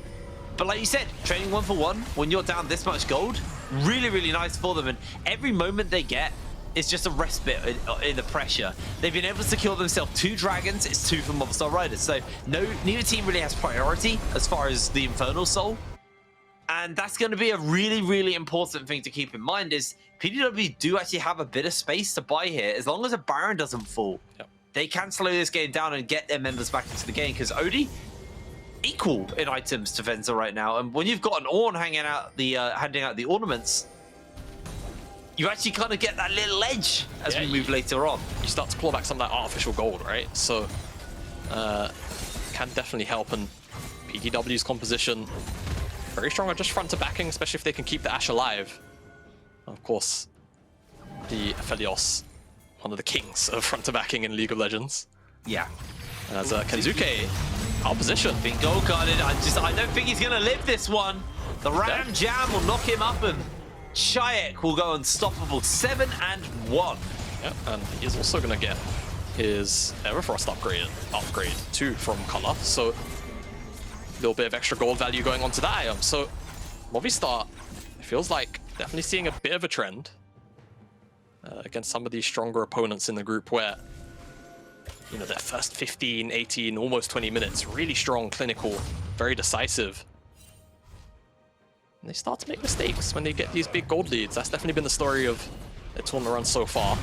But like you said, trading 1-for-1 when you're down this much gold, really, really nice for them. And every moment they get is just a respite in the pressure. They've been able to secure themselves 2 dragons. It's 2 from Movistar Riders. So neither team really has priority as far as the Infernal Soul. And that's going to be a really, really important thing to keep in mind, is PDW do actually have a bit of space to buy here. As long as a Baron doesn't fall, they can slow this game down and get their members back into the game, because Odie, equal in items to Venzer right now. And when you've got an Ornn hanging out handing out the ornaments, you actually kind of get that little edge as we move later on. You start to claw back some of that artificial gold, right? So can definitely help. And PDW's composition very strong on just front to backing, especially if they can keep the Ashe alive. Of course, the Aphelios, one of the kings of front to backing in League of Legends. Yeah. As xKenzuke out position. Being gold guarded. I don't think he's gonna live this one. The Ram Jam will knock him up, and Czajek will go unstoppable. 7-1. Yeah, and he's also gonna get his Everfrost upgrade too from Color. So a little bit of extra gold value going onto that item. So Movistar, it feels like definitely seeing a bit of a trend against some of these stronger opponents in the group, where, you know, their first 15, 18, almost 20 minutes, really strong, clinical, very decisive. And they start to make mistakes when they get these big gold leads. That's definitely been the story of their tournament run so far.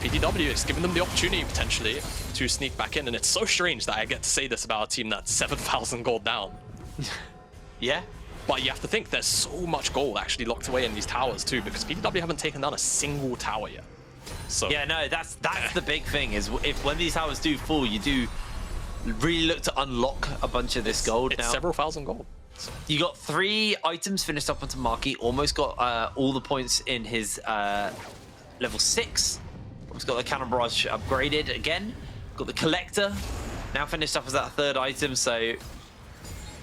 PDW is giving them the opportunity, potentially, to sneak back in. And it's so strange that I get to say this about a team that's 7,000 gold down. Yeah. But you have to think there's so much gold actually locked away in these towers too, because PDW haven't taken down a single tower yet. So Yeah, no, that's the big thing is if when these towers do fall, you do really look to unlock a bunch of this gold. it's Now, several thousand gold. So. you got 3 items finished up onto Marky, almost got all the points in his level 6. Almost got the Cannon Barrage upgraded again. Got the Collector, now finished up as that 3rd item, so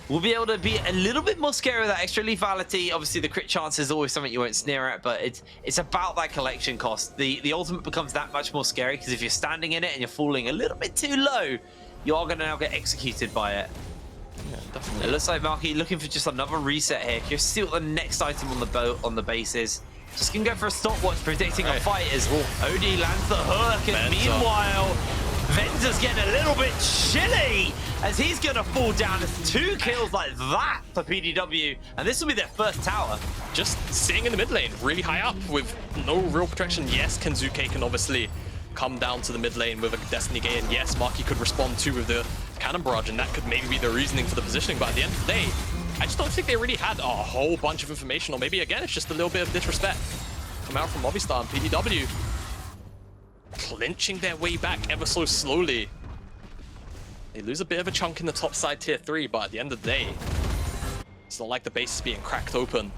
we'll be able to be a little bit more scary with that extra lethality. Obviously, the crit chance is always something you won't sneer at, but it's about that collection cost. The ultimate becomes that much more scary because if you're standing in it and you're falling a little bit too low, you are going to now get executed by it. Yeah, definitely. It looks like Marky looking for just another reset here. You're still the next item on the boat on the base is. Just gonna go for a stopwatch, predicting a fight as OD lands the hook, and Venzer. meanwhile, Venzer's getting a little bit chilly as he's gonna fall down. It's 2 kills like that for PDW, and this will be their first tower. Just sitting in the mid lane, really high up with no real protection. Yes, xKenzuke can obviously come down to the mid lane with a Destiny Gate, and yes, Marky could respond too with the Cannon Barrage, and that could maybe be the reasoning for the positioning, but at the end of the day, I just don't think they really had a whole bunch of information, or maybe again, it's just a little bit of disrespect come out from Movistar and PDW. Clinching their way back ever so slowly. They lose a bit of a chunk in the top side tier 3, but at the end of the day, it's not like the base is being cracked open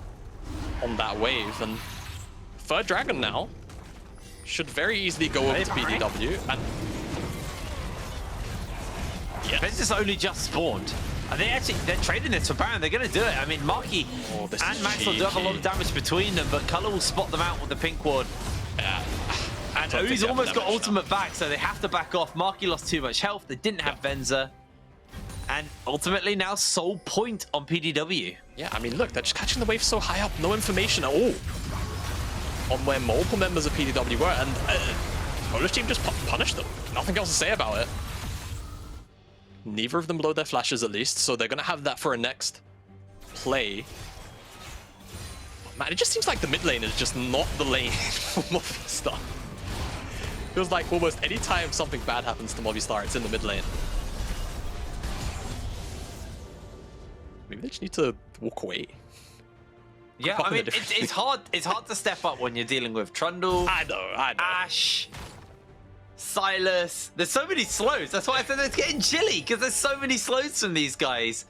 on that wave. And 3rd Dragon now should very easily go over to PDW. And yes. Venzer's only just spawned. And they're trading this for Baron. They're going to do it. I mean, Marky and this is Maxlore do have a lot of damage between them, but Color will spot them out with the pink ward. Yeah. And O's almost got ultimate back, so they have to back off. Marky lost too much health. They didn't have Venzer. And ultimately now sole point on PDW. Yeah, I mean, look, they're just catching the wave so high up. No information at all on where multiple members of PDW were. And Polish team just punished them. Nothing else to say about it. Neither of them blow their flashes at least, so they're going to have that for a next play. Man, it just seems like the mid lane is just not the lane for Movistar. Feels like almost any time something bad happens to Movistar, it's in the mid lane. Maybe they just need to walk away. Yeah, I mean, it's hard to step up when you're dealing with Trundle. I know. Ashe. Sylas. There's so many slows. That's why I said it's getting chilly, because there's so many slows from these guys.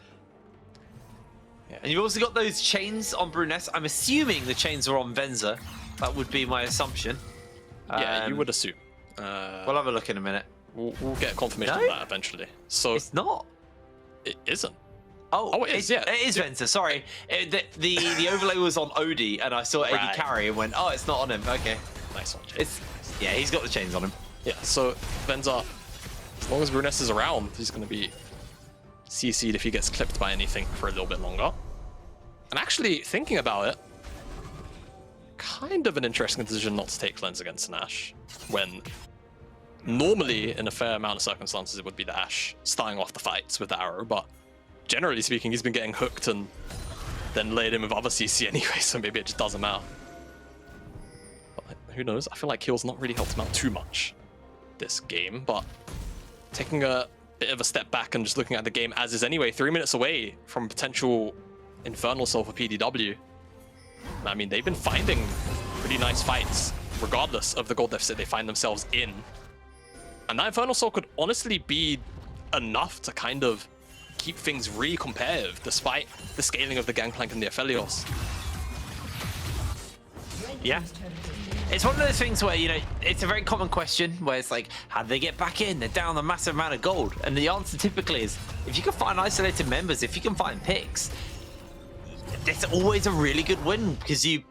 Yeah. And you've also got those chains on Bruness. I'm assuming the chains are on Venzer. That would be my assumption. Yeah, you would assume. We'll have a look in a minute. We'll get confirmation of that eventually. So It's not. it isn't. Oh, it is, yeah. It is Venzer, sorry. The overlay was on Odie, and I saw AD carry and went, oh, it's not on him. Okay. Nice one, Jake. Yeah, he's got the chains on him. Yeah, so Venzer, as long as Bruness is around, he's going to be CC'd if he gets clipped by anything for a little bit longer. And actually, thinking about it, kind of an interesting decision not to take cleanse against an Ashe, when normally, in a fair amount of circumstances, it would be the Ashe starting off the fights with the arrow, but generally speaking, he's been getting hooked and then laid in with other CC anyway, so maybe it just doesn't matter. But who knows? I feel like heal's not really helped him out too much this game, but taking a bit of a step back and just looking at the game as is anyway, 3 minutes away from potential Infernal Soul for PDW. I mean, they've been finding pretty nice fights, regardless of the gold deficit they find themselves in. And that Infernal Soul could honestly be enough to kind of keep things really competitive, despite the scaling of the Gangplank and the Aphelios. Yeah. It's one of those things where, you know, it's a very common question where it's like, how do they get back in? They're down a massive amount of gold. And the answer typically is, if you can find isolated members, if you can find picks, it's always a really good win, because you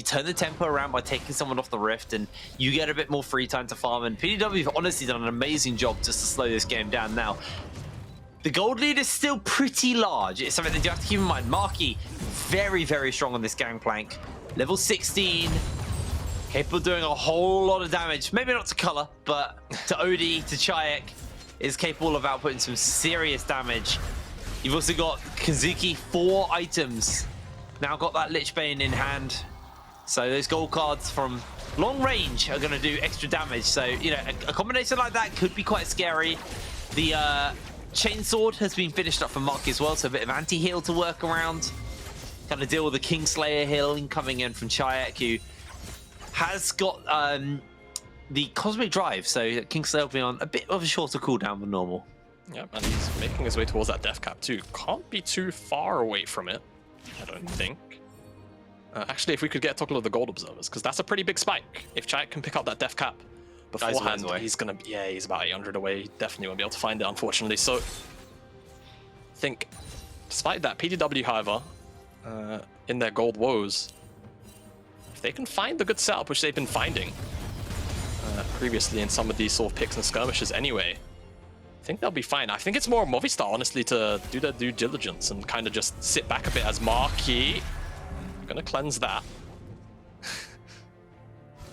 turn the tempo around by taking someone off the rift and you get a bit more free time to farm. And PDW have honestly done an amazing job just to slow this game down. Now, the gold lead is still pretty large. It's something that you have to keep in mind. Marky, very, very strong on this Gangplank. Level 16, capable of doing a whole lot of damage. Maybe not to Color, but to OD, to Czajek, is capable of outputting some serious damage. You've also got xKenzuke, 4 items. Now got that Lich Bane in hand. So those gold cards from long range are going to do extra damage. So, you know, a combination like that could be quite scary. The Chainsword has been finished up for Marky as well, so a bit of anti-heal to work around. Kind of deal with the Kingslayer healing coming in from Czajek, who has got the Cosmic Drive, so Kingslayer will be on a bit of a shorter cooldown than normal. Yep, and he's making his way towards that death cap too. Can't be too far away from it, I don't think. Actually, if we could get a toggle of the gold observers, because that's a pretty big spike. If Czajek can pick up that death cap beforehand, he's gonna, yeah, he's about 800 away. He definitely won't be able to find it, unfortunately. So, I think, despite that, PDW, however, in their gold woes, if they can find the good setup, which they've been finding previously in some of these sort of picks and skirmishes anyway, I think they'll be fine. I think it's more Movistar, honestly, to do their due diligence and kind of just sit back a bit as Marky. Gonna cleanse that.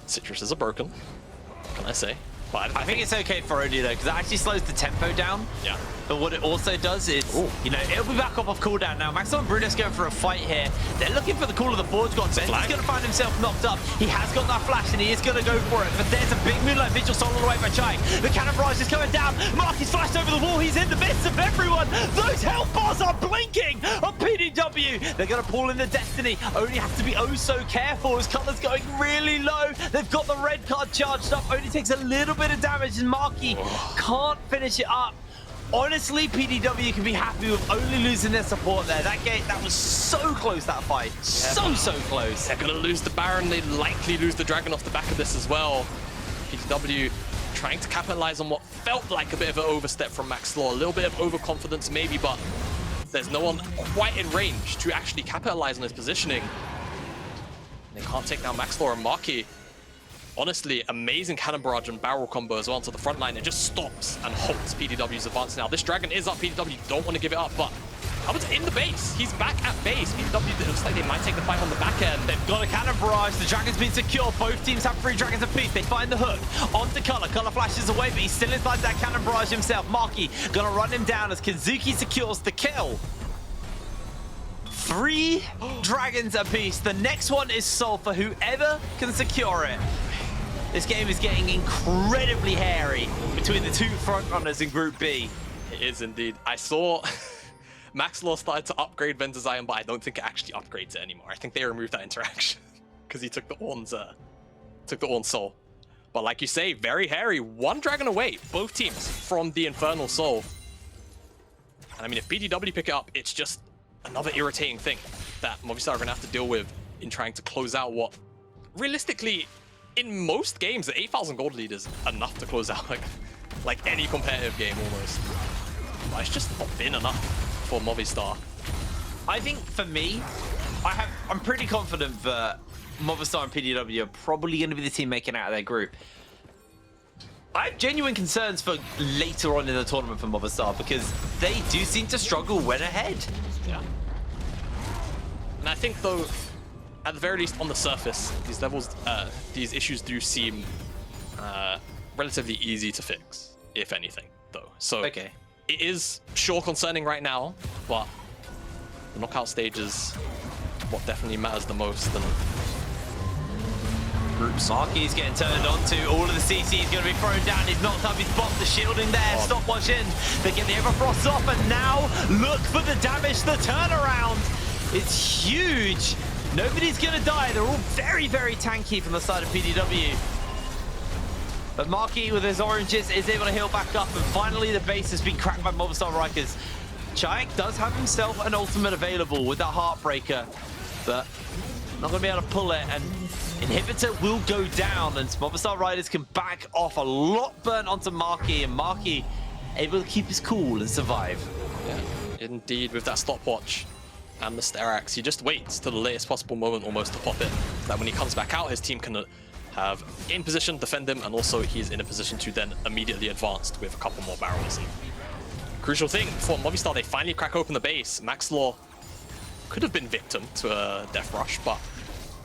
Citruses are broken. What can I say? But I think it's okay for Odie though, because it actually slows the tempo down. Yeah. But what it also does is, you know, it'll be back up off cooldown now. Maxlore and Bruness going for a fight here. They're looking for the call of the Forge God. He's going to find himself knocked up. He has got that flash and he is going to go for it. But there's a big Moonlight Vigil stolen away by Czajek. The cannon barrage is going down. Marky's flashed over the wall. He's in the midst of everyone. Those health bars are blinking on PDW. They're going to pull in the Destiny. Only have to be oh so careful. His color's going really low. They've got the red card charged up. Only takes a little bit of damage and Marky can't finish it up. Honestly, PDW can be happy with only losing their support there. That was so close, that fight. Yeah, so close. They're going to lose the Baron. They likely lose the Dragon off the back of this as well. PDW trying to capitalize on what felt like a bit of an overstep from Maxlore. A little bit of overconfidence maybe, but there's no one quite in range to actually capitalize on his positioning. They can't take down Maxlore and Marky. Honestly, amazing cannon barrage and barrel combo as well onto the front line. It just stops and halts PDW's advance now. This Dragon is up. PDW don't want to give it up, but Hubbard's in the base. He's back at base. PDW, it looks like they might take the fight on the back end. They've got a cannon barrage. The Dragon's been secure. Both teams have 3 Dragons apiece. They find the hook onto Color. Color flashes away, but he's still inside that cannon barrage himself. Marky gonna run him down as xKenzuke secures the kill. 3 Dragons apiece. The next one is solved for whoever can secure it. This game is getting incredibly hairy between the 2 frontrunners in Group B. It is indeed. I saw Maxlore started to upgrade Venzer Zion, but I don't think it actually upgrades it anymore. I think they removed that interaction because he took the Ornn's soul. But like you say, very hairy. 1 Dragon away, both teams from the Infernal Soul. And I mean, if PDW pick it up, it's just another irritating thing that Movistar are going to have to deal with in trying to close out what, realistically, in most games, the 8,000 gold lead is enough to close out like any competitive game almost. But it's just not been enough for Movistar. I think for me, I'm pretty confident that Movistar and PDW are probably going to be the team making out of their group. I have genuine concerns for later on in the tournament for Movistar because they do seem to struggle when ahead. Yeah. And I think though, at the very least on the surface, these issues do seem relatively easy to fix, if anything, though. So okay. It is sure concerning right now, but the knockout stage is what definitely matters the most. And Marky's getting turned onto. All of the CC is going to be thrown down. He's knocked up his bot. The shielding there. Stopwatch in. They get the Everfrost off, and now look for the damage. The turnaround. It's huge. Nobody's going to die. They're all very, very tanky from the side of PDW. But Marky, with his oranges, is able to heal back up. And finally, the base has been cracked by Movistar Riders. Czajek does have himself an ultimate available with that Heartbreaker, but not going to be able to pull it. And Inhibitor will go down, and Movistar Riders can back off. A lot burnt onto Marky, and Marky able to keep his cool and survive. Yeah, indeed, with that stopwatch and the Sterax, he just waits to the latest possible moment almost to pop it, so that when he comes back out, his team can have in position, defend him, and also he's in a position to then immediately advance with a couple more barrels. And crucial thing for Movistar, they finally crack open the base. Maxlore could have been victim to a death rush, but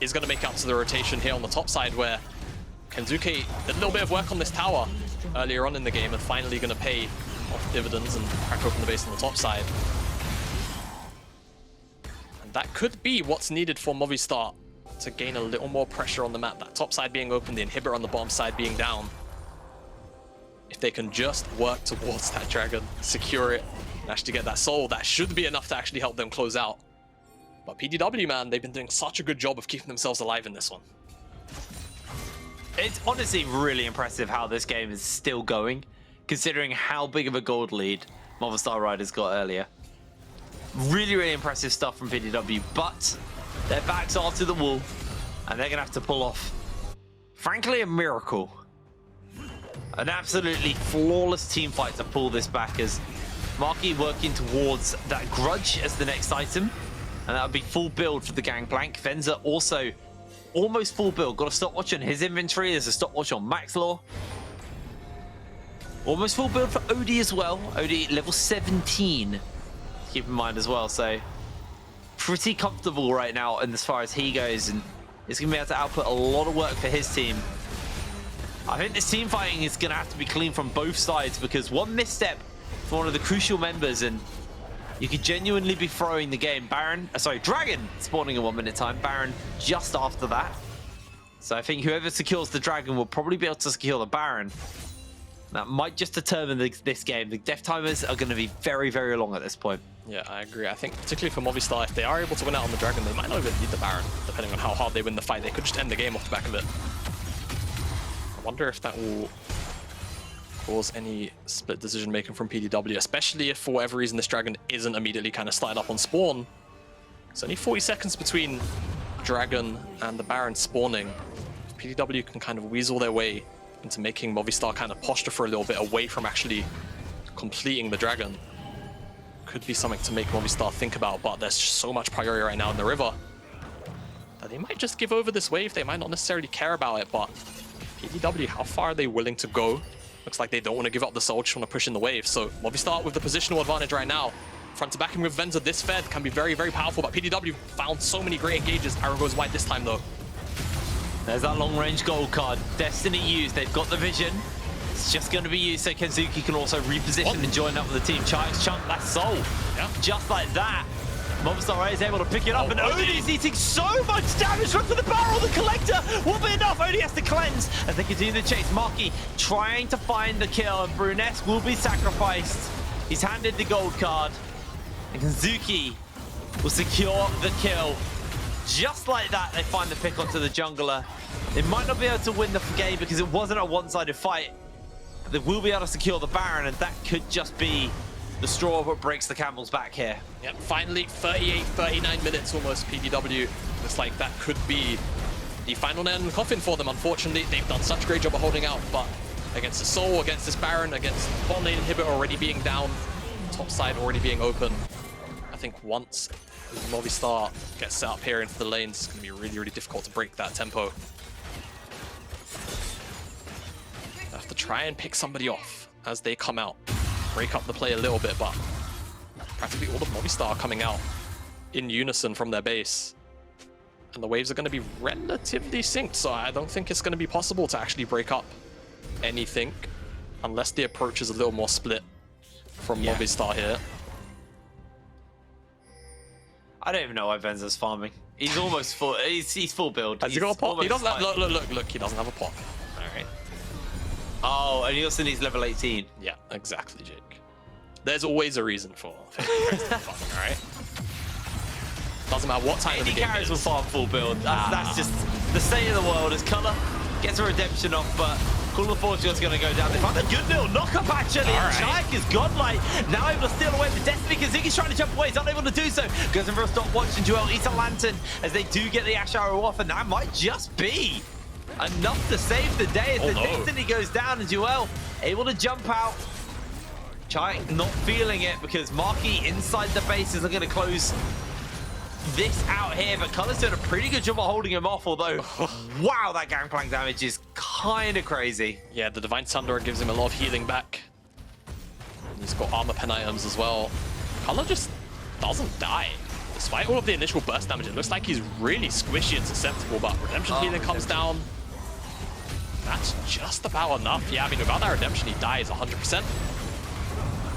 is going to make out to the rotation here on the top side, where xKenzuke did a little bit of work on this tower earlier on in the game and finally going to pay off dividends and crack open the base on the top side. And that could be what's needed for Movistar to gain a little more pressure on the map. That top side being open, the inhibitor on the bottom side being down. If they can just work towards that dragon, secure it, and actually get that soul, that should be enough to actually help them close out. But PDW, man, they've been doing such a good job of keeping themselves alive in this one. It's honestly really impressive how this game is still going, considering how big of a gold lead Movistar Riders got earlier. Really, really impressive stuff from PDW, but their backs are to the wall, and they're going to have to pull off, frankly, a miracle. An absolutely flawless team fight to pull this back, as Marky working towards that grudge as the next item, and that would be full build for the Gangplank. Venzer also almost full build. Got a stopwatch on his inventory. There's a stopwatch on Maxlore. Almost full build for OD as well. OD level 17. Keep in mind as well. So pretty comfortable right now, and as far as he goes, and he's gonna be able to output a lot of work for his team. I think this team fighting is gonna have to be clean from both sides, because one misstep for one of the crucial members and you could genuinely be throwing the game. Dragon spawning in 1 minute time. Baron just after that. So I think whoever secures the Dragon will probably be able to secure the Baron. That might just determine this game. The death timers are going to be very, very long at this point. Yeah, I agree. I think particularly for Movistar, if they are able to win out on the Dragon, they might not even need the Baron, depending on how hard they win the fight. They could just end the game off the back of it. I wonder if that will cause any split decision making from PDW, especially if for whatever reason this Dragon isn't immediately kind of started up on spawn. It's only 40 seconds between Dragon and the Baron spawning. If PDW can kind of weasel their way into making Movistar kind of posture for a little bit away from actually completing the Dragon, could be something to make Movistar think about, but there's just so much priority right now in the river that they might just give over this wave. They might not necessarily care about it, but PDW, how far are they willing to go? Looks like they don't want to give up the soul, just want to push in the wave. So Movistar with the positional advantage right now. Front to back him with Venzer. This Fed can be very, very powerful, but PDW found so many great engages. Arrow goes wide this time though. There's that long-range gold card. Destiny used. They've got the vision. It's just going to be used so XKenzuke can also reposition and join up with the team. Czajek's chunk that soul. Yeah. Just like that. Movistar is able to pick it up, and OD's eating so much damage. Run for the barrel. The collector will be enough. OD has to cleanse as they continue the chase. Marky trying to find the kill, and Bruness will be sacrificed. He's handed the gold card, and XKenzuke will secure the kill. Just like that, they find the pick onto the jungler. They might not be able to win the game because it wasn't a one-sided fight. But they will be able to secure the Baron, and that could just be the straw that breaks the camel's back here. Yep, finally 38, 39 minutes almost. PDW looks like that could be the final nail in the coffin for them. Unfortunately, they've done such a great job of holding out, but against the Soul, against this Baron, against bot lane inhibitor already being down, top side already being open, I think once Movistar gets set up here into the lanes, it's going to be really, really difficult to break that tempo. They have to try and pick somebody off as they come out. Break up the play a little bit, but practically all of Movistar coming out in unison from their base. And the waves are going to be relatively synced, so I don't think it's going to be possible to actually break up anything unless the approach is a little more split from Movistar here. I don't even know why Venzer's farming. He's almost full. He's full build. Has he got a pop? He doesn't have. Look. He doesn't have a pop. All right. Oh, and he also needs level 18. Yeah, exactly, Jake. There's always a reason for farming, all right? Doesn't matter what time of the game carries will farm full build. That's just the state of the world. As Color gets a redemption off, but Call of Fortune is going to go down. They find a good little knock-up, actually. And Czajek is godlike. Now able to steal away the Destiny. XKenzuke's trying to jump away. He's unable to do so. Goes in for a stopwatch, and DuaLL eats a lantern as they do get the Ashe arrow off, and that might just be enough to save the day as the Destiny goes down, and DuaLL able to jump out. Czajek not feeling it because Marky inside the base is going to close this out here, but Color's doing a pretty good job of holding him off, although, wow, that Gangplank damage is kind of crazy. Yeah, the Divine Thunder gives him a lot of healing back. And he's got armor pen items as well. Color just doesn't die. Despite all of the initial burst damage, it looks like he's really squishy and susceptible, but Redemption healing comes down. That's just about enough. Yeah, I mean, without that Redemption, he dies 100%.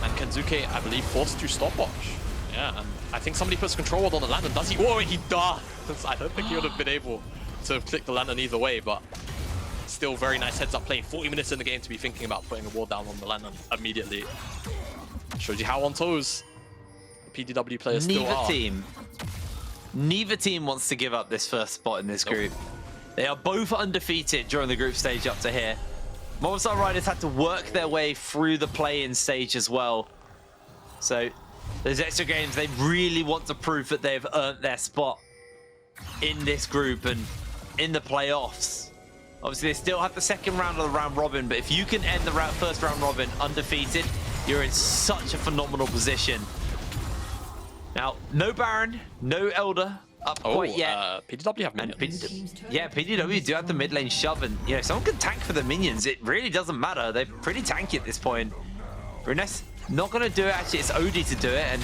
And XKenzuke, I believe, forced to stopwatch. Yeah, and I think somebody puts control ward on the lantern. Does he? Oh, he does. I don't think he would have been able to click the lantern either way, but still very nice heads-up play. 40 minutes in the game to be thinking about putting a ward down on the lantern immediately. Shows you how on toes the PDW players still are. Neither team wants to give up this first spot in this group. They are both undefeated during the group stage up to here. Movistar Riders had to work their way through the play-in stage as well. So those extra games, they really want to prove that they've earned their spot in this group and in the playoffs. Obviously, they still have the second round of the round robin, but if you can end the first round robin undefeated, you're in such a phenomenal position. Now, no Baron, no Elder up quite yet. PDW have minions. PDW do have the mid lane shove, and you know, someone can tank for the minions. It really doesn't matter. They're pretty tanky at this point. Bruness not going to do it. Actually, it's Odie to do it, and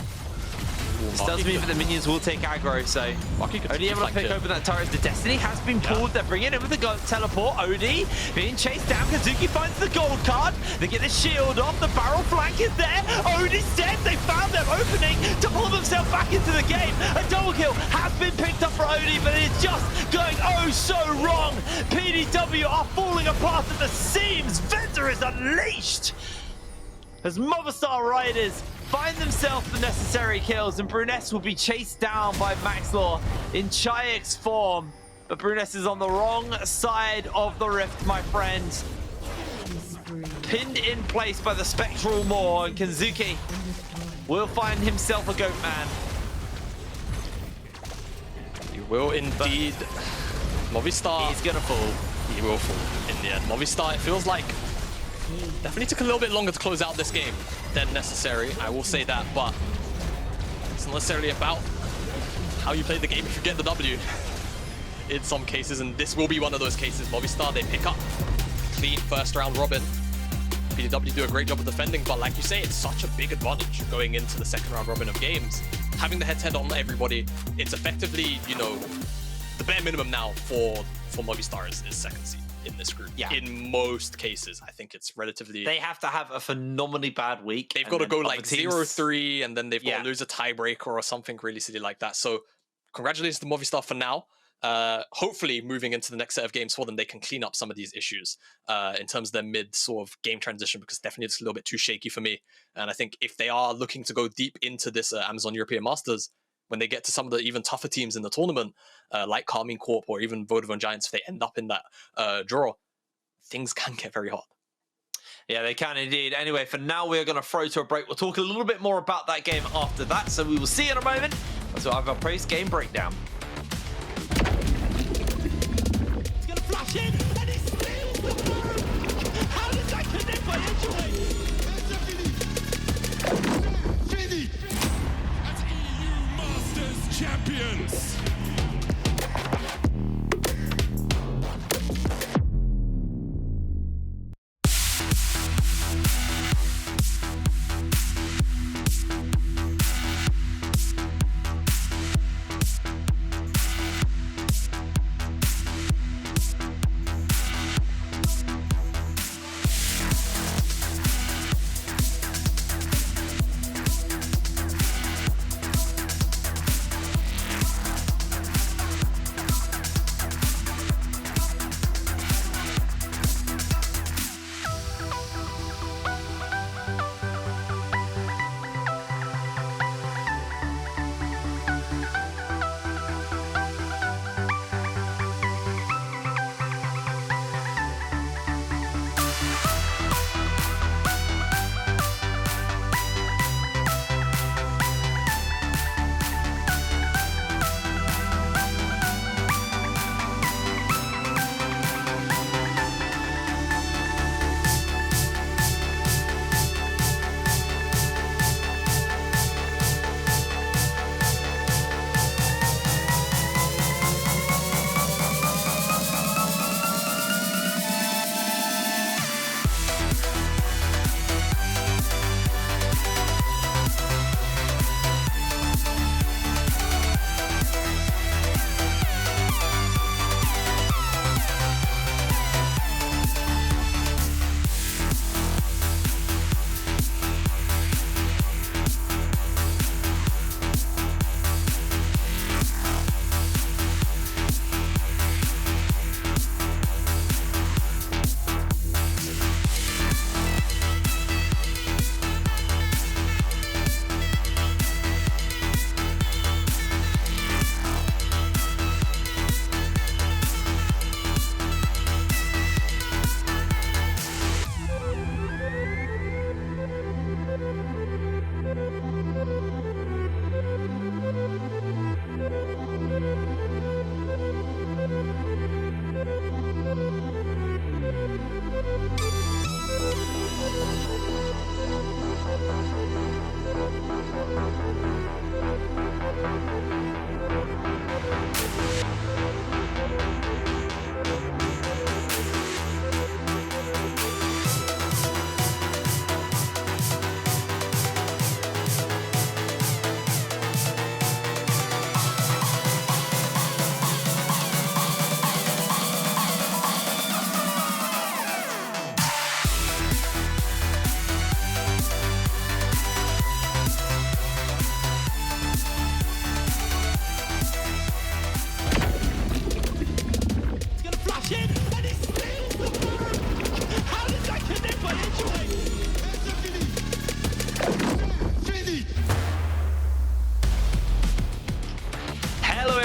this does mean that the minions will take aggro, so Odie able to pick open that turret. The Destiny has been pulled. They're bringing in with the teleport. Odie being chased down. xKenzuke finds the gold card. They get the shield off. The barrel flank is there. Odie's dead. They found their opening to pull themselves back into the game. A double kill has been picked up for Odie, but it's just going oh so wrong. PDW are falling apart at the seams. Venzer is unleashed as Movistar Riders find themselves the necessary kills, and Bruness will be chased down by Maxlore in Czajek's form. But Bruness is on the wrong side of the rift, my friends. Pinned in place by the Spectral Maw, and xKenzuke will find himself a goat man. He will indeed. Movistar. He's gonna fall. He will fall in the end. Movistar, it feels like definitely took a little bit longer to close out this game than necessary, I will say that, but it's not necessarily about how you play the game if you get the W in some cases, and this will be one of those cases. Movistar, they pick up clean first round robin. PDW do a great job of defending, but like you say, it's such a big advantage going into the second round robin of games. Having the head-to-head on everybody, it's effectively, you know, the bare minimum now for Movistar is second seed in this group. Yeah. In most cases, I think it's relatively... They have to have a phenomenally bad week. They've got to go like teams... 0-3, and then they've got to lose a tiebreaker or something really silly like that. So congratulations to Movistar for now. Hopefully, moving into the next set of games for them, they can clean up some of these issues in terms of their mid sort of game transition, because definitely it's a little bit too shaky for me. And I think if they are looking to go deep into this Amazon European Masters, when they get to some of the even tougher teams in the tournament, like Carmine Corp or even Vodafone Giants, if they end up in that draw, things can get very hard. Yeah, they can indeed. Anyway, for now, we're going to throw to a break. We'll talk a little bit more about that game after that, so we will see you in a moment. So I have a post-game breakdown. He's gonna flash in, and he steals the Baron! How does that connect by Edgeway? Fini! As EU Masters Champions!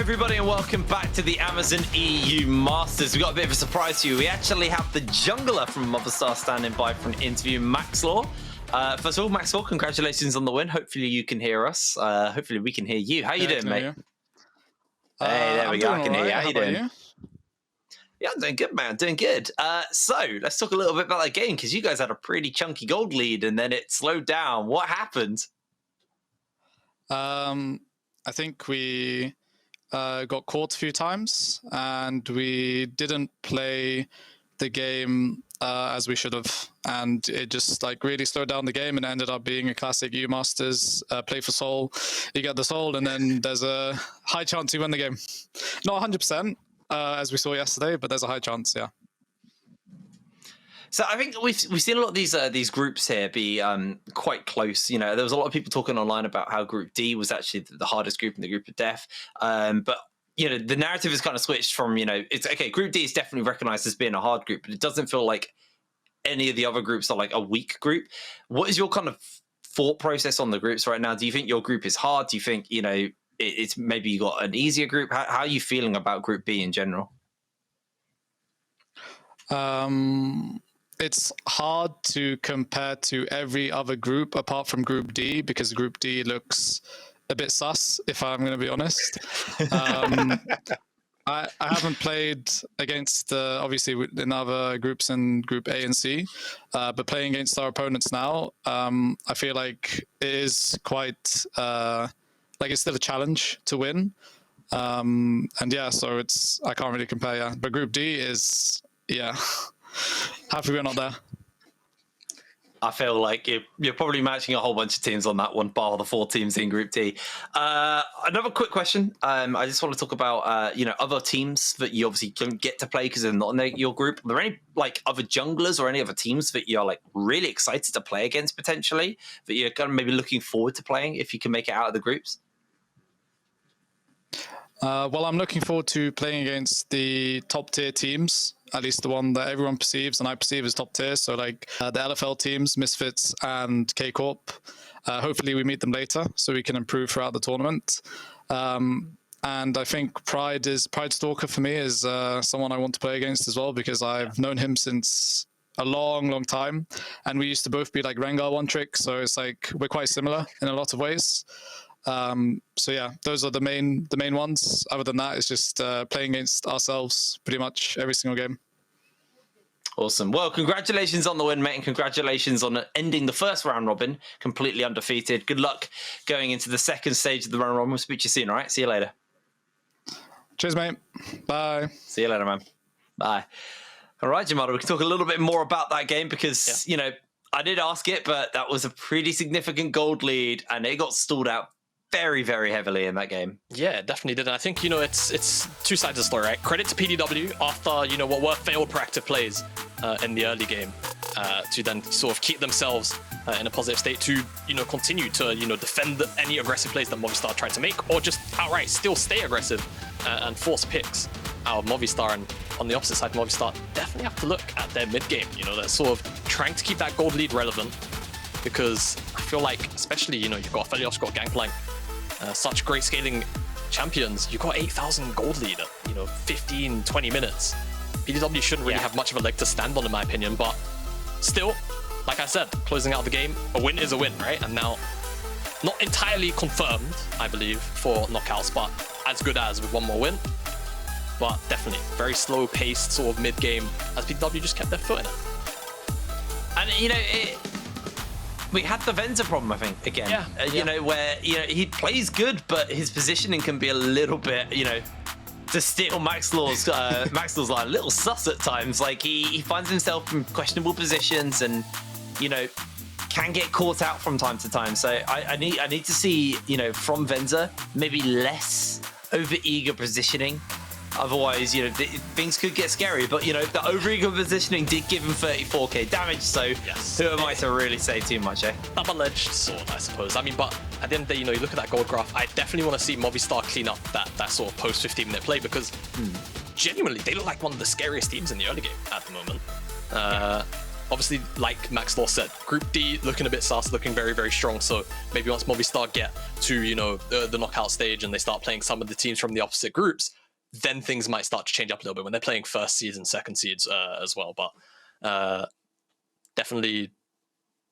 everybody, and welcome back to the Amazon EU Masters. We've got a bit of a surprise for you. We actually have the jungler from Movistar standing by for an interview, Maxlore. First of all, Maxlore, congratulations on the win. Hopefully you can hear us. Hopefully we can hear you. How you doing, mate? Hey, there we go. I can hear you. How you doing? Yeah, I'm doing good, man. Doing good. So let's talk a little bit about that game, because you guys had a pretty chunky gold lead and then it slowed down. What happened? I think we got caught a few times and we didn't play the game as we should have, and it just like really slowed down the game and ended up being a classic EU Masters play for soul. You get the soul and then there's a high chance you win the game. Not 100% as we saw yesterday, but there's a high chance, yeah. So I think we've seen a lot of these groups here be quite close. You know, there was a lot of people talking online about how Group D was actually the hardest group in the group of death. But you know, the narrative has kind of switched from, you know, it's okay. Group D is definitely recognized as being a hard group, but it doesn't feel like any of the other groups are like a weak group. What is your kind of thought process on the groups right now? Do you think your group is hard? Do you think, you know, it's maybe you got an easier group? How are you feeling about Group B in general? It's hard to compare to every other group apart from Group D, because Group D looks a bit sus, if I'm going to be honest. I haven't played against, obviously, in other groups in Group A and C, but playing against our opponents now, I feel like it is quite, like it's still a challenge to win. And yeah, so I can't really compare, yeah. But Group D is, yeah. Happy we're not there. I feel like you're probably matching a whole bunch of teams on that one, bar the 4 teams in Group D. Another quick question. I just want to talk about you know, other teams that you obviously don't get to play because they're not in your group. Are there any like other junglers or any other teams that you're like really excited to play against potentially, that you're kind of maybe looking forward to playing if you can make it out of the groups? Well, I'm looking forward to playing against the top tier teams, at least the one that everyone perceives and I perceive as top tier. So like the LFL teams, Misfits and K-Corp. Hopefully we meet them later so we can improve throughout the tournament. And I think Pride Stalker for me is someone I want to play against as well, because I've known him since a long, long time. And we used to both be like Rengar one trick. So it's like we're quite similar in a lot of ways. So yeah, those are the main ones. Other than that, it's just playing against ourselves pretty much every single game. Awesome. Well, congratulations on the win, mate, and congratulations on ending the first round robin completely undefeated. Good luck going into the second stage of the round robin. We'll speak to you soon, all right? See you later. Cheers, mate. Bye. See you later, man. Bye. All right, Jamada, we can talk a little bit more about that game because, you know, I did ask it, but that was a pretty significant gold lead and it got stalled out very, very heavily in that game. Yeah, definitely did. And I think, you know, it's two sides of the story, right? Credit to PDW after, you know, what were failed proactive plays in the early game to then sort of keep themselves in a positive state to, you know, continue to, you know, defend any aggressive plays that Movistar tried to make, or just outright still stay aggressive and force picks out of Movistar. And on the opposite side, Movistar definitely have to look at their mid game. You know, they're sort of trying to keep that gold lead relevant, because I feel like, especially, you know, you've got Aphelios, you've got Gangplank, such great scaling champions. You got 8,000 gold lead at, you know, 15, 20 minutes. PDW shouldn't really have much of a leg to stand on, in my opinion, but still, like I said, closing out the game, a win is a win, right? And now, not entirely confirmed, I believe, for knockouts, but as good as with one more win. But definitely, very slow-paced sort of mid-game, as PDW just kept their foot in it. And, you know, we had the Venzer problem, I think, again. You know, where, you know, he plays good, but his positioning can be a little bit, you know, to steal Maxlore's line, a little sus at times. Like, he finds himself in questionable positions and, you know, can get caught out from time to time. So I need to see, you know, from Venzer, maybe less over-eager positioning. Otherwise, you know, things could get scary. But, you know, the over-eager positioning did give him 34k damage, so who am I to really say too much, eh? Double-edged sword, I suppose. I mean, but at the end of the day, you know, you look at that gold graph, I definitely want to see Movistar clean up that sort of post-15-minute play, because genuinely, they look like one of the scariest teams in the early game at the moment. obviously, like Maxlore said, Group D looking a bit sus, looking very, very strong. So maybe once Movistar get to, you know, the knockout stage and they start playing some of the teams from the opposite groups, then things might start to change up a little bit when they're playing first seeds and second seeds as well. But definitely,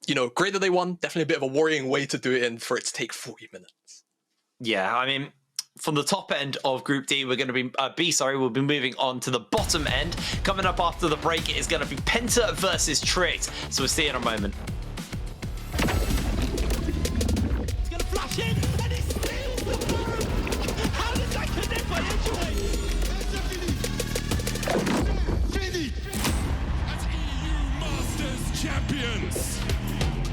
you know, great that they won. Definitely a bit of a worrying way to do it in for it to take 40 minutes. Yeah, I mean, from the top end of Group D, we're going to be we'll be moving on to the bottom end. Coming up after the break, it is going to be Penta versus Tricked. So we'll see you in a moment. It's gonna flash in.